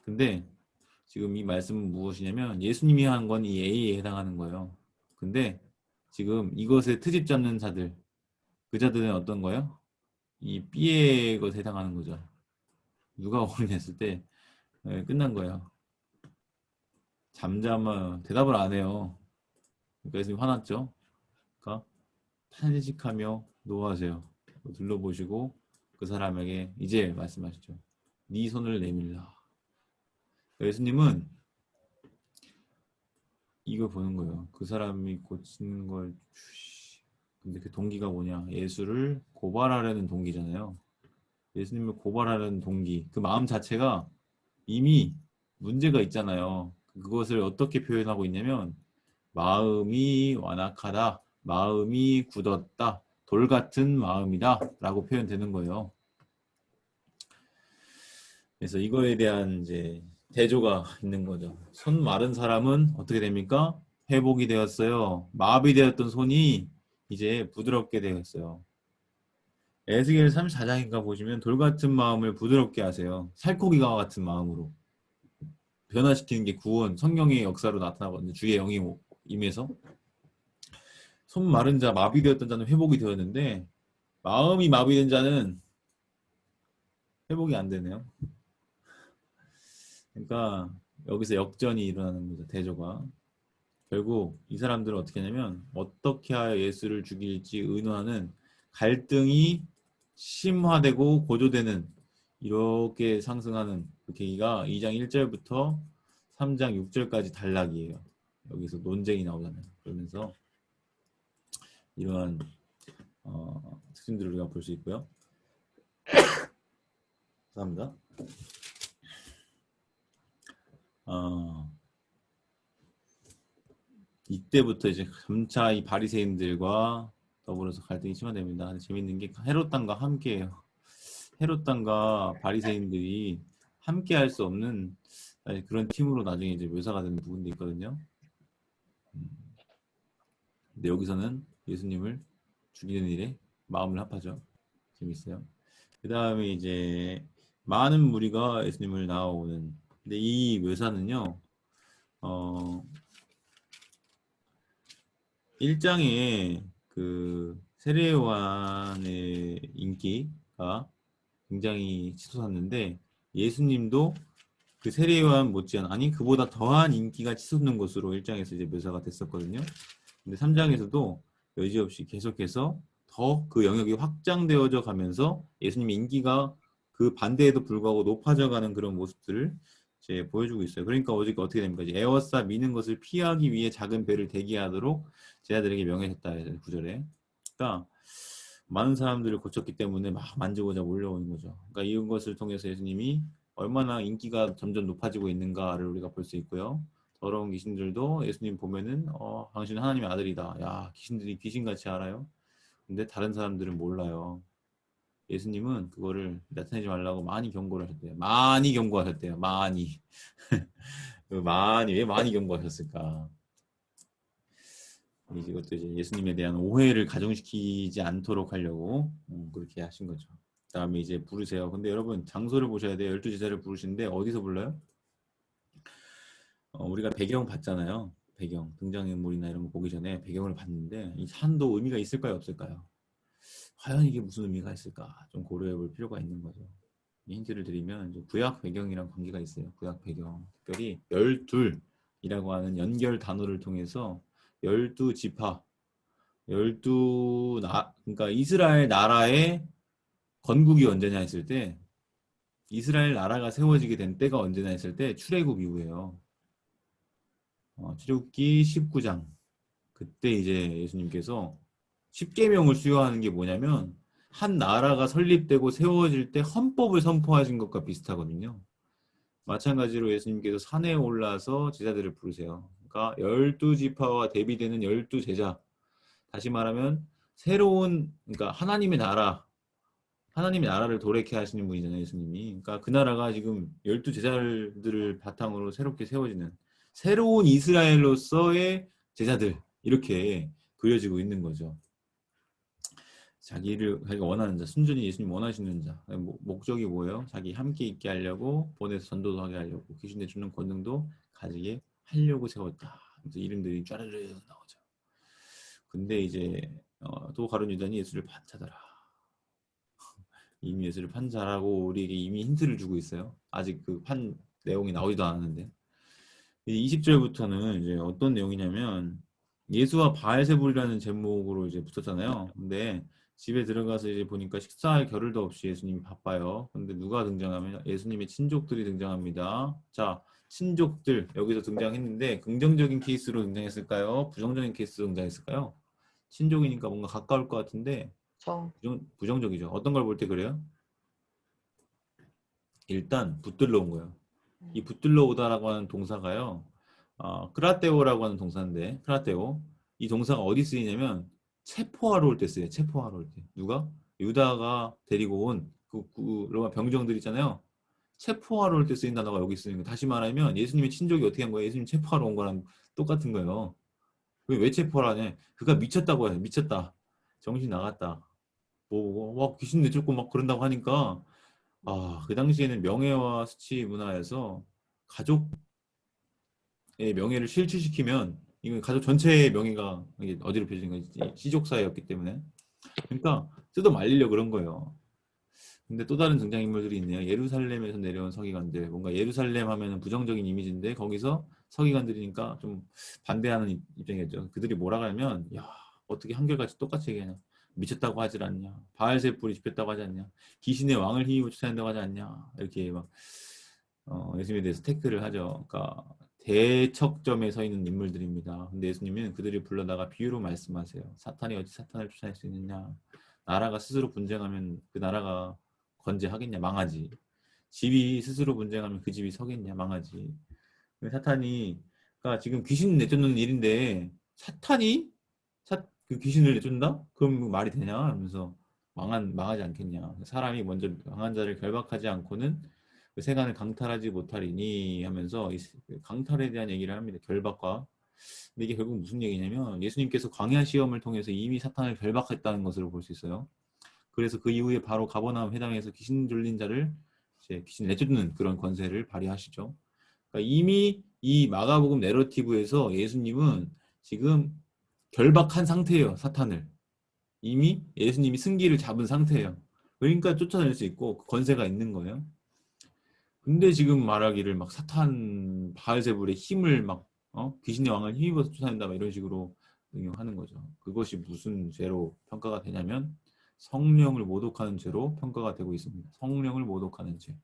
근데 지금 이 말씀은 무엇이냐면 예수님이 한 건 이 A에 해당하는 거예요. 근데 지금 이것에 트집 잡는 자들, 그 자들은 어떤 거예요? 이 B의 것에 해당하는 거죠. 누가 오느냐 했을 때 끝난 거예요. 잠잠한 대답을 안 해요. 그러니까 예수님 화났죠. 그러니까 탄식하며 노하세요. 둘러보시고 그 사람에게 이제 말씀하시죠. 네 손을 내밀라. 예수님은 이걸 보는 거예요. 그 사람이 고치는 걸 근데 그 동기가 뭐냐? 예수를 고발하려는 동기잖아요. 예수님을 고발하려는 동기, 그 마음 자체가 이미 문제가 있잖아요. 그것을 어떻게 표현하고 있냐면 마음이 완악하다, 마음이 굳었다, 돌 같은 마음이다 라고 표현되는 거예요. 그래서 이거에 대한 이제 대조가 있는 거죠. 손 마른 사람은 어떻게 됩니까? 회복이 되었어요. 마비되었던 손이 이제 부드럽게 되었어요. 에스겔 34장인가 보시면 돌 같은 마음을 부드럽게 하세요. 살코기와 같은 마음으로 변화시키는 게 구원, 성령의 역사로 나타나거든요. 주의 영이 임해서 손 마른 자, 마비되었던 자는 회복이 되었는데 마음이 마비된 자는 회복이 안 되네요. 그러니까 여기서 역전이 일어나는 거죠. 대조가. 결국 이 사람들은 어떻게 하냐면 어떻게 하여 예수를 죽일지 의논하는 갈등이 심화되고 고조되는 이렇게 상승하는 그 계기가 2장 1절부터 3장 6절까지 단락이에요. 여기서 논쟁이 나오잖아요. 그러면서 이러한 특징들을 우리가 볼 수 있고요. 감사합니다. 이때부터 이제 점차 이 바리새인들과 더불어서 갈등이 심화됩니다. 근데 재밌는 게 헤롯 당과 함께해요. 헤롯 당과 바리새인들이 함께 할 수 없는 그런 팀으로 나중에 이제 묘사가 되는 부분도 있거든요. 근데 여기서는 예수님을 죽이는 일에 마음을 합하죠. 재밌어요. 그 다음에 이제 많은 무리가 예수님을 나아오는. 근데 이 묘사는요, 1장에 그 세례 요한의 인기가 굉장히 치솟았는데 예수님도 그 세례 요한 못지않은 아니 그보다 더한 인기가 치솟는 것으로 1장에서 이제 묘사가 됐었거든요. 근데 3장에서도 여지없이 계속해서 더 그 영역이 확장되어져 가면서 예수님의 인기가 그 반대에도 불구하고 높아져 가는 그런 모습들을 이제 보여주고 있어요. 그러니까 어떻게 됩니까? 이제 에워싸 미는 것을 피하기 위해 작은 배를 대기하도록 제자들에게 명령했다. 9절에. 그러니까 많은 사람들을 고쳤기 때문에 막 만지고자 몰려오는 거죠. 그러니까 이런 것을 통해서 예수님이 얼마나 인기가 점점 높아지고 있는가를 우리가 볼 수 있고요. 더러운 귀신들도 예수님 보면은 당신은 하나님의 아들이다. 야, 귀신들이 귀신같이 알아요. 근데 다른 사람들은 몰라요. 예수님은 그거를 나타내지 말라고 많이 경고를 하셨대요. 많이 경고하셨대요. 많이. 왜 많이 경고하셨을까? 이것도 이제 예수님에 대한 오해를 가중시키지 않도록 하려고 그렇게 하신 거죠. 그 다음에 이제 부르세요. 근데 여러분 장소를 보셔야 돼요. 12제자를 부르시는데 어디서 불러요? 우리가 배경 봤잖아요. 배경, 등장인물이나 이런 거 보기 전에 배경을 봤는데 이 산도 의미가 있을까요? 없을까요? 과연 이게 무슨 의미가 있을까? 좀 고려해 볼 필요가 있는 거죠. 이 힌트를 드리면 이제 구약 배경이랑 관계가 있어요. 구약 배경. 특별히 12이라고 하는 연결 단어를 통해서 12지파, 그러니까 이스라엘 나라의 건국이 언제냐 했을 때 이스라엘 나라가 세워지게 된 때가 언제냐 했을 때 출애굽 이후에요. 출애굽기 19장. 그때 이제 예수님께서 십계명을 수여하는 게 뭐냐면 한 나라가 설립되고 세워질 때 헌법을 선포하신 것과 비슷하거든요. 마찬가지로 예수님께서 산에 올라서 제자들을 부르세요. 그러니까 12지파와 대비되는 12제자. 다시 말하면 그러니까 하나님의 나라를 도래케 하시는 분이잖아요, 예수님이. 그러니까 그 나라가 지금 12제자들을 바탕으로 새롭게 세워지는 새로운 이스라엘로서의 제자들 이렇게 그려지고 있는 거죠. 자기가 원하는 자, 순전히 예수님 원하시는 자. 목적이 뭐예요? 자기 함께 있게 하려고 보내서 전도도 하게 하려고 귀신에 주는 권능도 가지게 하려고 세웠다. 그래서 이름들이 쫘르르 나오죠. 근데 이제 또 가룟 유다니 예수를 판자더라. 이미 예수를 판 자라고 우리에게 이미 힌트를 주고 있어요. 아직 그 판 내용이 나오지도 않았는데 20절부터는 이제 어떤 내용이냐면 예수와 바알세불이라는 제목으로 이제 붙었잖아요. 근데 집에 들어가서 이제 보니까 식사할 겨를도 없이 예수님이 바빠요. 근데 누가 등장하면 예수님의 친족들이 등장합니다. 자, 친족들 여기서 등장했는데 긍정적인 케이스로 등장했을까요? 부정적인 케이스로 등장했을까요? 친족이니까 뭔가 가까울 것 같은데 부정적이죠. 어떤 걸 볼 때 그래요? 일단 붙들러 온 거예요. 이 붙들러 오다라고 하는 동사가요. 크라테오라고 하는 동사인데 크라테오 이 동사가 어디 쓰이냐면 체포하러 올 때 써요. 체포하러 올 때. 누가? 유다가 데리고 온 그 로마 병정들 있잖아요. 체포하러 올 때 쓰인 단어가 여기 쓰는 거. 다시 말하면 예수님의 친족이 어떻게 한 거예요? 예수님 체포하러 온 거랑 똑같은 거예요. 왜 체포를 하냐? 그가 미쳤다고 해요. 미쳤다. 정신 나갔다. 막 귀신 내쫓고 막 그런다고 하니까 그 당시에는 명예와 수치 문화에서 가족의 명예를 실추시키면 이건 가족 전체의 명예가 이게 어디로 펴지는 거지? 시족 사회였기 때문에. 그러니까 뜯어 말리려 그런 거예요. 근데 또 다른 등장인물들이 있네요. 예루살렘에서 내려온 서기관들. 뭔가 예루살렘 하면은 부정적인 이미지인데 거기서 서기관들이니까 좀 반대하는 입장이었죠. 그들이 뭐라 하냐면 야 어떻게 한결같이 똑같이 얘기하냐. 미쳤다고 하질 않냐. 바알세불이 집혔다고 하지 않냐. 귀신의 왕을 힘입어 쫓아낸다고 하지 않냐. 이렇게 막 예수님에 대해서 태클을 하죠. 그러니까 대척점에 서 있는 인물들입니다. 근데 예수님은 그들을 불러다가 비유로 말씀하세요. 사탄이 어찌 사탄을 쫓아낼 수 있느냐. 나라가 스스로 분쟁하면 그 나라가 건재하겠냐. 망하지. 집이 스스로 분쟁하면 그 집이 서겠냐. 망하지. 사탄이 그러니까 지금 귀신 내쫓는 일인데 사탄이 그 귀신을 내쫓는다? 그럼 말이 되냐? 하면서 망하지 않겠냐. 사람이 먼저 망한 자를 결박하지 않고는 그 세간을 강탈하지 못하리니 하면서 이 강탈에 대한 얘기를 합니다. 결박과. 근데 이게 결국 무슨 얘기냐면 예수님께서 광야 시험을 통해서 이미 사탄을 결박했다는 것으로 볼 수 있어요. 그래서 그 이후에 바로 가버나움 회당에서 귀신 들린 자를 이제 귀신 내쫓는 그런 권세를 발휘하시죠. 그러니까 이미 이 마가복음 내러티브에서 예수님은 지금 결박한 상태예요. 사탄을. 이미 예수님이 승기를 잡은 상태예요. 그러니까 쫓아낼 수 있고 그 권세가 있는 거예요. 근데 지금 말하기를 막 사탄 바알세불의 힘을 막 귀신의 왕을 힘입어서 쫓아낸다 막 이런 식으로 응용하는 거죠. 그것이 무슨 죄로 평가가 되냐면 성령을 모독하는 죄로 평가가 되고 있습니다. 성령을 모독하는 죄.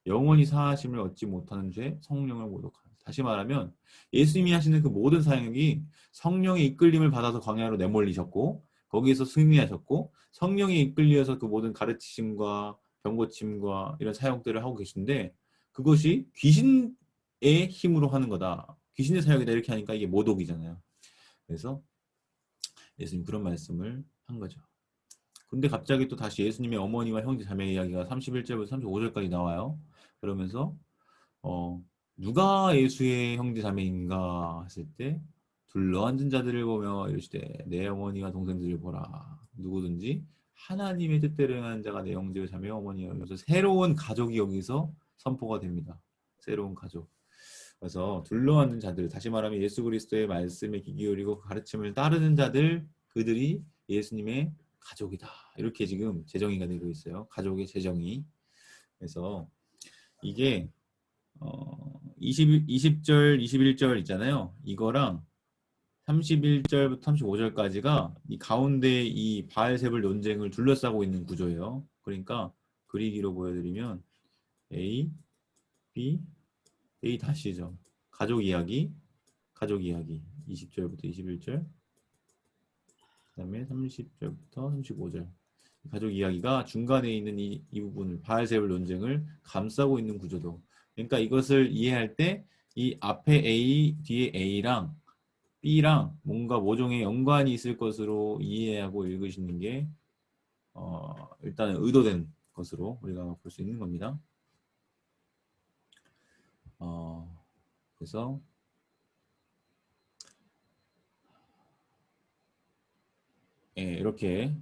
영원히 사하심을 얻지 못하는 죄, 성령을 모독하는 죄. 다시 말하면 예수님이 하시는 그 모든 사역이 성령의 이끌림을 받아서 광야로 내몰리셨고 거기에서 승리하셨고 성령에 이끌려서 그 모든 가르치심과 병고침과 이런 사역들을 하고 계신데 그것이 귀신의 힘으로 하는 거다. 귀신의 사역이다 이렇게 하니까 이게 모독이잖아요. 그래서 예수님 그런 말씀을 한 거죠. 근데 갑자기 또 다시 예수님의 어머니와 형제 자매 이야기가 31절부터 35절까지 나와요. 그러면서 누가 예수의 형제 자매인가 했을 때 둘러앉은 자들을 보며 이르시되 내 어머니와 동생들을 보라. 누구든지 하나님의 뜻대로 행하는 자가 내 형제와 자매와 어머니여. 그래서 새로운 가족이 여기서 선포가 됩니다. 새로운 가족. 그래서 둘러앉은 자들, 다시 말하면 예수 그리스도의 말씀에 귀 기울이고 가르침을 따르는 자들, 그들이 예수님의 가족이다. 이렇게 지금 재정의가 되고 있어요. 가족의 재정의. 그래서 이게 20절, 21절 있잖아요. 이거랑 31절부터 35절까지가 이 가운데 이 바알세불 논쟁을 둘러싸고 있는 구조예요. 그러니까 그리기로 보여드리면 A, B, A 다시죠. 가족 이야기 20절부터 21절 그 다음에 30절부터 35절 가족 이야기가 중간에 있는 이 부분을 바알세불 논쟁을 감싸고 있는 구조도 그러니까 이것을 이해할 때 이 앞에 A, 뒤에 A랑 B랑 뭔가 모종의 연관이 있을 것으로 이해하고 읽으시는 게 일단은 의도된 것으로 우리가 볼 수 있는 겁니다. 그래서 이렇게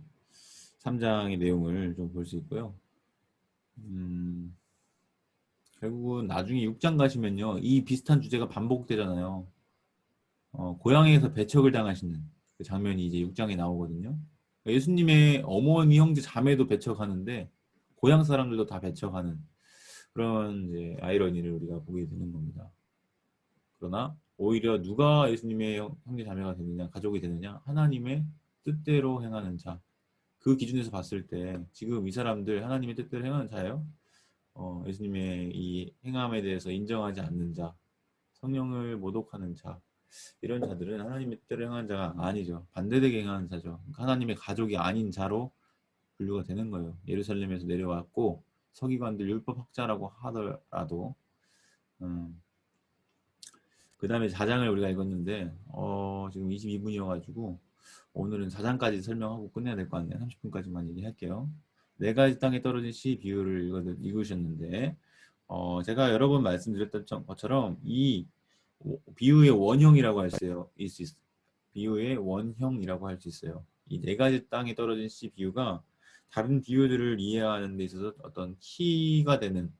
3장의 내용을 좀 볼 수 있고요. 결국은 나중에 6장 가시면요. 이 비슷한 주제가 반복되잖아요. 고향에서 배척을 당하시는 그 장면이 이제 6장에 나오거든요. 예수님의 어머니, 형제, 자매도 배척하는데 고향 사람들도 다 배척하는 그런 이제 아이러니를 우리가 보게 되는 겁니다. 그러나 오히려 누가 예수님의 형제, 자매가 되느냐, 가족이 되느냐, 하나님의 뜻대로 행하는 자. 그 기준에서 봤을 때 지금 이 사람들 하나님의 뜻대로 행하는 자예요. 예수님의 이 행함에 대해서 인정하지 않는 자, 성령을 모독하는 자, 이런 자들은 하나님의 뜻대로 행하는 자가 아니죠. 반대되게 행하는 자죠. 그러니까 하나님의 가족이 아닌 자로 분류가 되는 거예요. 예루살렘에서 내려왔고 서기관들 율법학자라고 하더라도 그 다음에 4장을 우리가 읽었는데 지금 22분이어가지고 오늘은 4장까지 설명하고 끝내야 될 것 같네요. 30분까지만 얘기할게요. 네 가지 땅에 떨어진 씨 비유를 읽으셨는데 제가 여러 번 말씀드렸던 것처럼 이 비유의 원형이라고 할 수 있어요. 비유의 원형이라고 할 수 있어요. 이 네 가지 땅에 떨어진 씨 비유가 다른 비유들을 이해하는 데 있어서 어떤 키가 되는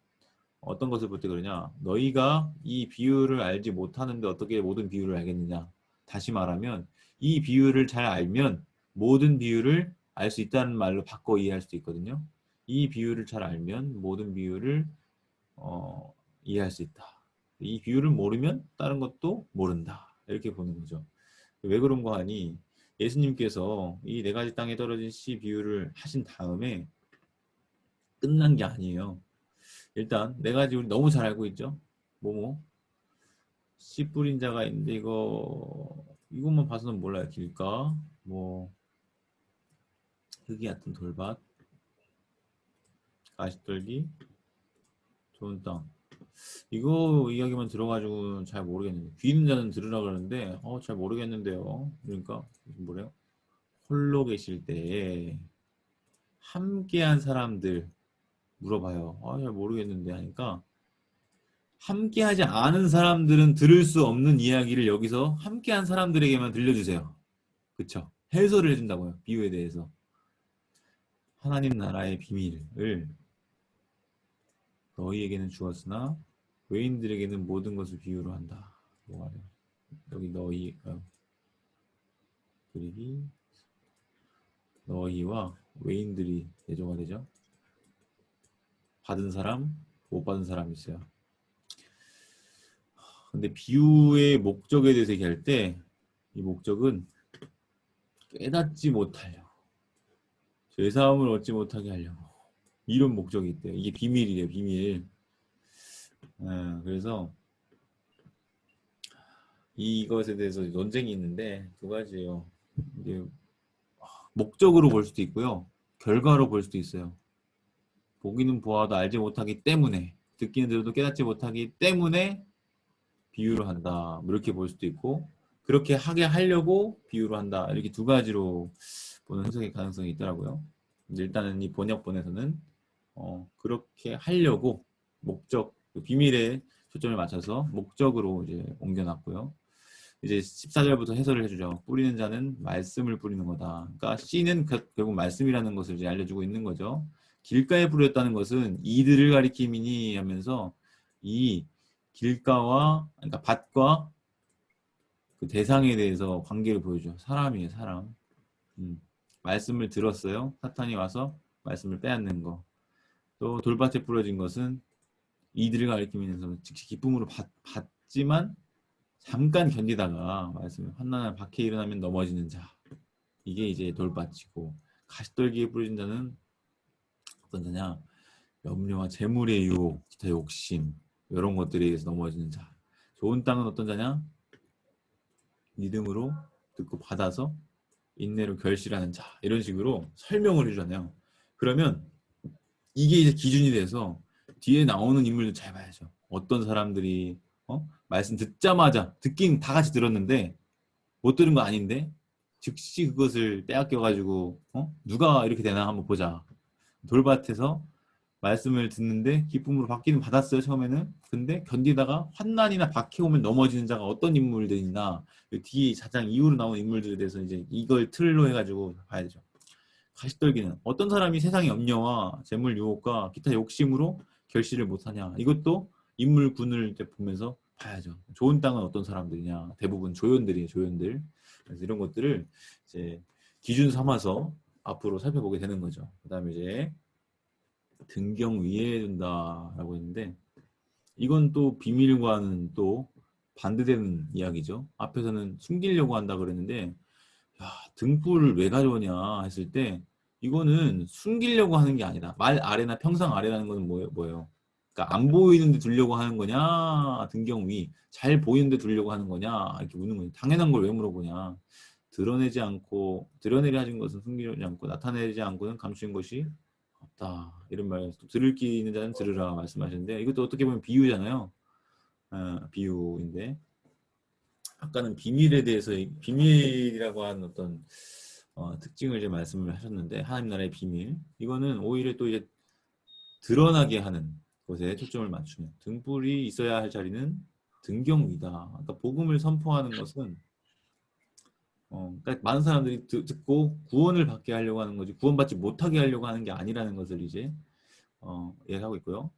어떤 것을 볼 때 그러냐. 너희가 이 비유를 알지 못하는데 어떻게 모든 비유를 알겠느냐. 다시 말하면 이 비유를 잘 알면 모든 비유를 알 수 있다는 말로 바꿔 이해할 수도 있거든요. 이 비유를 잘 알면 모든 비유를 이해할 수 있다. 이 비유를 모르면 다른 것도 모른다. 이렇게 보는 거죠. 왜 그런 거 하니 예수님께서 이 네 가지 땅에 떨어진 씨 비유를 하신 다음에 끝난 게 아니에요. 일단 네 가지 우리 너무 잘 알고 있죠. 씨 뿌린 자가 있는데 이것만 봐서는 몰라요. 길가 흙이 얕은 돌밭, 가시떨기, 좋은 땅. 이거 이야기만 들어가지고는 잘 모르겠는데 귀 있는 자는 들으라 그러는데 잘 모르겠는데요. 그러니까 뭐래요? 홀로 계실 때 함께한 사람들 물어봐요. 잘 모르겠는데 하니까 함께하지 않은 사람들은 들을 수 없는 이야기를 여기서 함께한 사람들에게만 들려주세요. 그쵸? 해설을 해준다고요. 비유에 대해서. 하나님 나라의 비밀을 너희에게는 주었으나 외인들에게는 모든 것을 비유로 한다. 여기 너희 그리기 너희와 외인들이 대조가 되죠. 받은 사람, 못 받은 사람이 있어요. 근데 비유의 목적에 대해서 얘기할 때 이 목적은 깨닫지 못하려고, 죄사함을 얻지 못하게 하려고, 이런 목적이 있대요. 이게 비밀이래요. 비밀. 그래서 이것에 대해서 논쟁이 있는데 두 가지예요. 이게 목적으로 볼 수도 있고요, 결과로 볼 수도 있어요. 보기는 보아도 알지 못하기 때문에, 듣기는 들어도 깨닫지 못하기 때문에 비유를 한다, 이렇게 볼 수도 있고, 그렇게 하게 하려고 비유를 한다, 이렇게 두 가지로 보는 해석의 가능성이 있더라고요. 일단은 이 번역본에서는 그렇게 하려고 목적, 비밀에 초점을 맞춰서 목적으로 이제 옮겨놨고요. 이제 14절부터 해설을 해주죠. 뿌리는 자는 말씀을 뿌리는 거다. 그러니까 씨는 결국 말씀이라는 것을 이제 알려주고 있는 거죠. 길가에 뿌렸다는 것은 이들을 가리킴이니 하면서 이 길가와, 그러니까 밭과 그 대상에 대해서 관계를 보여줘. 사람이에요, 사람. 말씀을 들었어요. 사탄이 와서 말씀을 빼앗는 거. 또 돌밭에 뿌려진 것은 이들을 가리키면서 즉시 기쁨으로 받지만 잠깐 견디다가 말씀에 환난한 박해 일어나면 넘어지는 자. 이게 이제 돌밭이고, 가시떨기에 뿌려진 자는 어떤 자냐? 염려와 재물의 유혹, 기타 욕심, 이런 것들에 의해서 넘어지는 자. 좋은 땅은 어떤 자냐? 믿음으로 듣고 받아서 인내로 결실하는 자. 이런 식으로 설명을 해주잖아요. 그러면 이게 이제 기준이 돼서 뒤에 나오는 인물들 잘 봐야죠. 어떤 사람들이 말씀 듣자마자, 듣긴 다 같이 들었는데 못 들은 거 아닌데 즉시 그것을 빼앗겨가지고 누가 이렇게 되나 한번 보자. 돌밭에서 말씀을 듣는데 기쁨으로 받기는 받았어요, 처음에는. 근데 견디다가 환난이나 박해 오면 넘어지는 자가 어떤 인물들이나, 뒤에 4장 이후로 나온 인물들에 대해서 이제 이걸 틀로 해가지고 봐야 되죠. 가시떨기는 어떤 사람이 세상의 염려와 재물 유혹과 기타 욕심으로 결실을 못하냐. 이것도 인물군을 이제 보면서 봐야죠. 좋은 땅은 어떤 사람들이냐. 대부분 조연들이에요, 조연들. 그래서 이런 것들을 이제 기준 삼아서 앞으로 살펴보게 되는 거죠. 그 다음에 이제 등경 위에 둔다라고 했는데, 이건 또 비밀과는 또 반대되는 이야기죠. 앞에서는 숨기려고 한다 그랬는데, 등불을 왜 가져오냐 했을 때, 이거는 숨기려고 하는 게 아니다. 말 아래나 평상 아래라는 것은 뭐예요? 그러니까 안 보이는데 두려고 하는 거냐, 등경 위, 잘 보이는데 두려고 하는 거냐, 이렇게 묻는 거예요. 당연한 걸 왜 물어보냐. 드러내려 하신 것은 숨기려지 않고 나타내지 않고는 감추는 것이 없다. 이런 말, 들을 귀 있는 자는 들으라 말씀하셨는데, 이것도 어떻게 보면 비유잖아요. 비유인데, 아까는 비밀에 대해서, 비밀이라고 하는 어떤 특징을 이제 말씀을 하셨는데 하나님 나라의 비밀 이거는 오히려 또 이제 드러나게 하는 것에 초점을 맞추는 등불이 있어야 할 자리는 등경 위다. 그러니까 복음을 선포하는 것은 그러니까 많은 사람들이 듣고 구원을 받게 하려고 하는 거지 구원받지 못하게 하려고 하는 게 아니라는 것을 이제 얘기하고 있고요.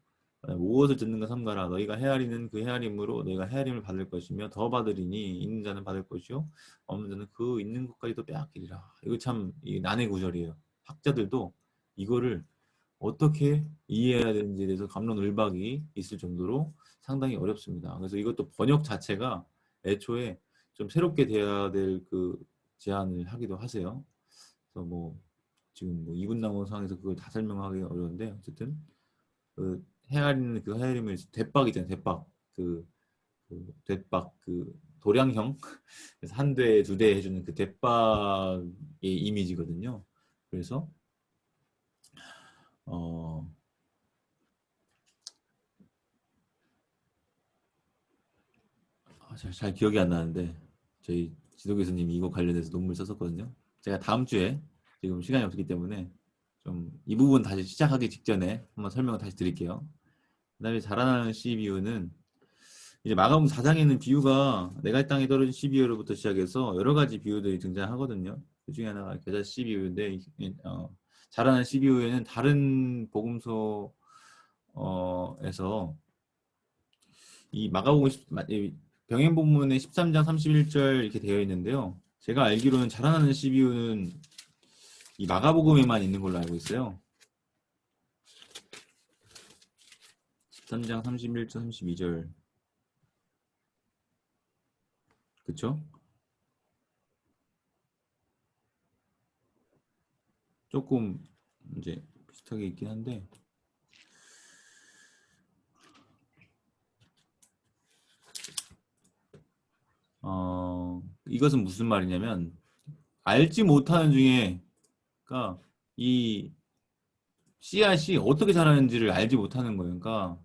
무엇을 듣는가 삼가라. 너희가 헤아리는 그 헤아림으로 너희가 헤아림을 받을 것이며 더 받으리니 있는 자는 받을 것이요 없는 자는 그 있는 것까지도 빼앗기리라. 이거 참 난해 구절이에요. 학자들도 이거를 어떻게 이해해야 되는지에 대해서 갑론을박이 있을 정도로 상당히 어렵습니다. 그래서 이것도 번역 자체가 애초에 좀 새롭게 돼야 될 그 제안을 하기도 하세요. 그래서 뭐 지금 뭐 2분 남은 상황에서 그걸 다 설명하기 어려운데 어쨌든 그 헤아리는 그 헤아림을 대박이잖아요. 대박 그 대박 그 도량형 그래서 한 대, 두 대 해주는 그 대박의 이미지거든요. 그래서 잘 기억이 안 나는데 저희 지도 교수님이 이거 관련해서 논문 썼었거든요. 제가 다음 주에 지금 시간이 없기 때문에 좀 이 부분 다시 시작하기 직전에 한번 설명을 다시 드릴게요. 그다음에 자라나는 씨 비유는 이제 마가복음 4장에는 비유가 내가 이 땅에 떨어진 씨 비유로부터 시작해서 여러 가지 비유들이 등장하거든요. 그 중에 하나가 겨자 씨 비유인데 자라나는 씨 비유에는 다른 복음서에서 이 마가복음 병행 본문의 13장 31절 이렇게 되어 있는데요. 제가 알기로는 자라나는 씨 비유는 이 마가복음에만 있는 걸로 알고 있어요. 13장 31절 32절 그쵸? 조금 이제 비슷하게 있긴 한데 이것은 무슨 말이냐면 알지 못하는 중에 그러니까 이 씨앗이 어떻게 자라는지를 알지 못하는 거예요. 그러니까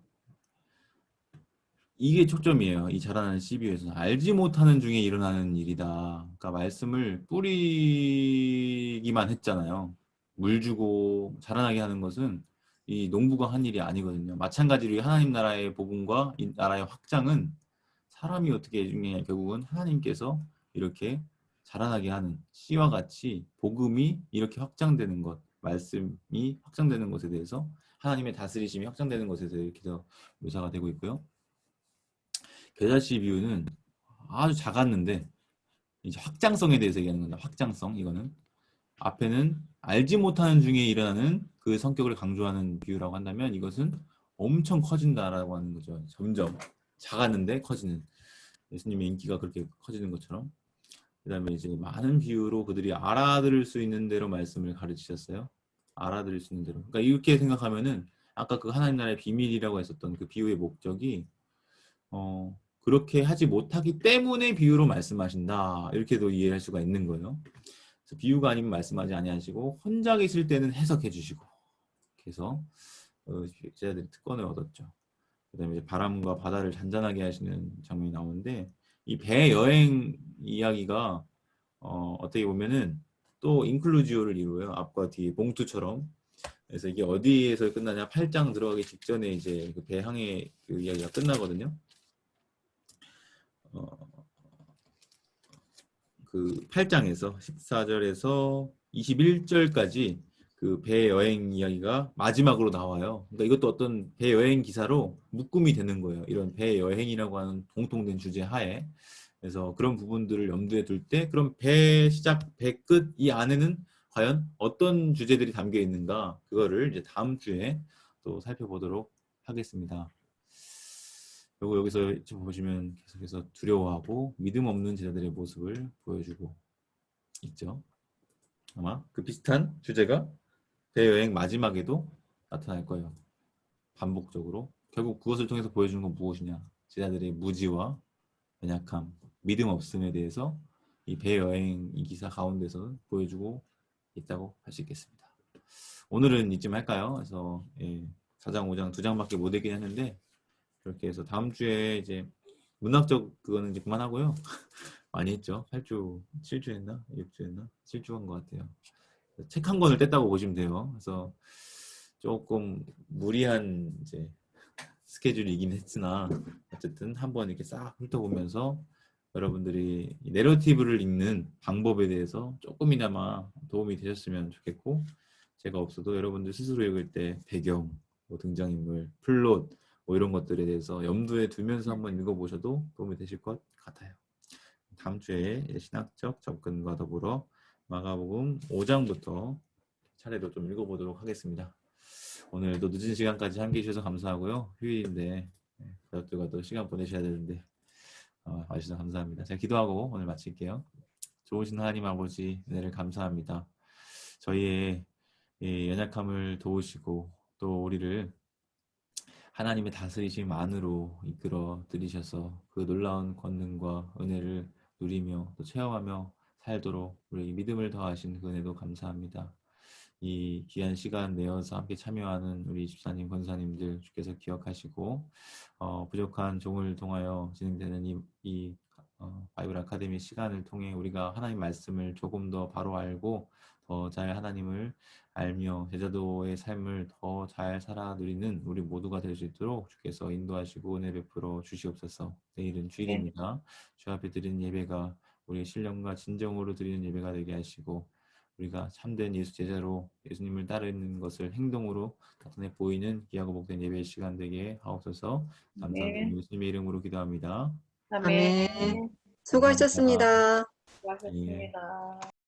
이게 초점이에요. 이 자라나는 씨비유에서는 알지 못하는 중에 일어나는 일이다. 그러니까 말씀을 뿌리기만 했잖아요. 물 주고 자라나게 하는 것은 이 농부가 한 일이 아니거든요. 마찬가지로 하나님 나라의 복음과 이 나라의 확장은 사람이 어떻게 해주냐 결국은 하나님께서 이렇게 자라나게 하는 씨와 같이 복음이 이렇게 확장되는 것, 말씀이 확장되는 것에 대해서 하나님의 다스리심이 확장되는 것에 대해서 이렇게 묘사가 되고 있고요. 겨자씨 비유는 아주 작았는데 이제 확장성에 대해서 얘기하는 겁니다. 확장성 이거는 앞에는 알지 못하는 중에 일어나는 그 성격을 강조하는 비유라고 한다면 이것은 엄청 커진다라고 하는 거죠. 점점 작았는데 커지는 예수님의 인기가 그렇게 커지는 것처럼 그 다음에 이제 많은 비유로 그들이 알아들을 수 있는 대로 말씀을 가르치셨어요. 알아들을 수 있는 대로. 그러니까 이렇게 생각하면은 아까 그 하나님 나라의 비밀이라고 했었던 그 비유의 목적이 그렇게 하지 못하기 때문에 비유로 말씀하신다. 이렇게도 이해할 수가 있는 거예요. 그래서 비유가 아니면 말씀하지 아니하시고 혼자 계실 때는 해석해 주시고 그래서 제자들이 특권을 얻었죠. 그다음에 이제 바람과 바다를 잔잔하게 하시는 장면이 나오는데 이 배 여행 이야기가 어떻게 보면은 또 인클루지오를 이루어요. 앞과 뒤에 봉투처럼. 그래서 이게 어디에서 끝나냐? 8장 들어가기 직전에 이제 그 배항의 그 이야기가 끝나거든요. 그 8장에서 14절에서 21절까지 그 배 여행 이야기가 마지막으로 나와요. 그러니까 이것도 어떤 배 여행 기사로 묶음이 되는 거예요. 이런 배 여행이라고 하는 공통된 주제 하에. 그래서 그런 부분들을 염두에 둘 때 그럼 배 시작, 배 끝 이 안에는 과연 어떤 주제들이 담겨 있는가 그거를 이제 다음 주에 또 살펴보도록 하겠습니다. 그리고 여기서 보시면 계속해서 두려워하고 믿음 없는 제자들의 모습을 보여주고 있죠. 아마 그 비슷한 주제가 대여행 마지막에도 나타날 거예요. 반복적으로. 결국 그것을 통해서 보여주는 건 무엇이냐. 제자들의 무지와 연약함, 믿음 없음에 대해서 이 배여행 이 기사 가운데서 보여주고 있다고 할 수 있겠습니다. 오늘은 이쯤 할까요? 그래서 4장, 5장, 2장밖에 못 읽긴 했는데 그렇게 해서 다음 주에 이제 문학적 그거는 이제 그만하고요. 많이 했죠. 8주, 7주 했나? 6주 했나? 7주 한 것 같아요. 책 한 권을 뗐다고 보시면 돼요. 그래서 조금 무리한 이제 스케줄이긴 했으나 어쨌든 한번 이렇게 싹 훑어보면서 여러분들이 이 내러티브를 읽는 방법에 대해서 조금이나마 도움이 되셨으면 좋겠고, 제가 없어도 여러분들 스스로 읽을 때 배경, 뭐 등장인물, 플롯 뭐 이런 것들에 대해서 염두에 두면서 한번 읽어보셔도 도움이 되실 것 같아요. 다음 주에 신학적 접근과 더불어 마가복음 5장부터 차례로 좀 읽어보도록 하겠습니다. 오늘도 늦은 시간까지 함께 해주셔서 감사하고요. 휴일인데 가족들과도 시간 보내셔야 되는데 와주셔서 감사합니다. 제가 기도하고 오늘 마칠게요. 좋으신 하나님 아버지 은혜를 감사합니다. 저희의 이 연약함을 도우시고 또 우리를 하나님의 다스리심 안으로 이끌어 들이셔서 그 놀라운 권능과 은혜를 누리며 또 체험하며 살도록 우리에게 믿음을 더하신 그 은혜도 감사합니다. 이 귀한 시간 내어서 함께 참여하는 우리 집사님, 권사님들 주께서 기억하시고 부족한 종을 통하여 진행되는 이 바이블 아카데미 시간을 통해 우리가 하나님 말씀을 조금 더 바로 알고 더 잘 하나님을 알며 제자도의 삶을 더 잘 살아 누리는 우리 모두가 될 수 있도록 주께서 인도하시고 은혜 베풀어 주시옵소서. 내일은 주일입니다. 주 앞에 드리는 예배가 우리의 신령과 진정으로 드리는 예배가 되게 하시고 우리가 참된 예수 제자로 예수님을 따르는 것을 행동으로 나타내 보이는 귀하고 복된 예배의 시간 되게 하옵소서. 감사드리며 예수님의 이름으로 기도합니다. 아멘. 아멘. 수고하셨습니다. 예. 수고하셨습니다.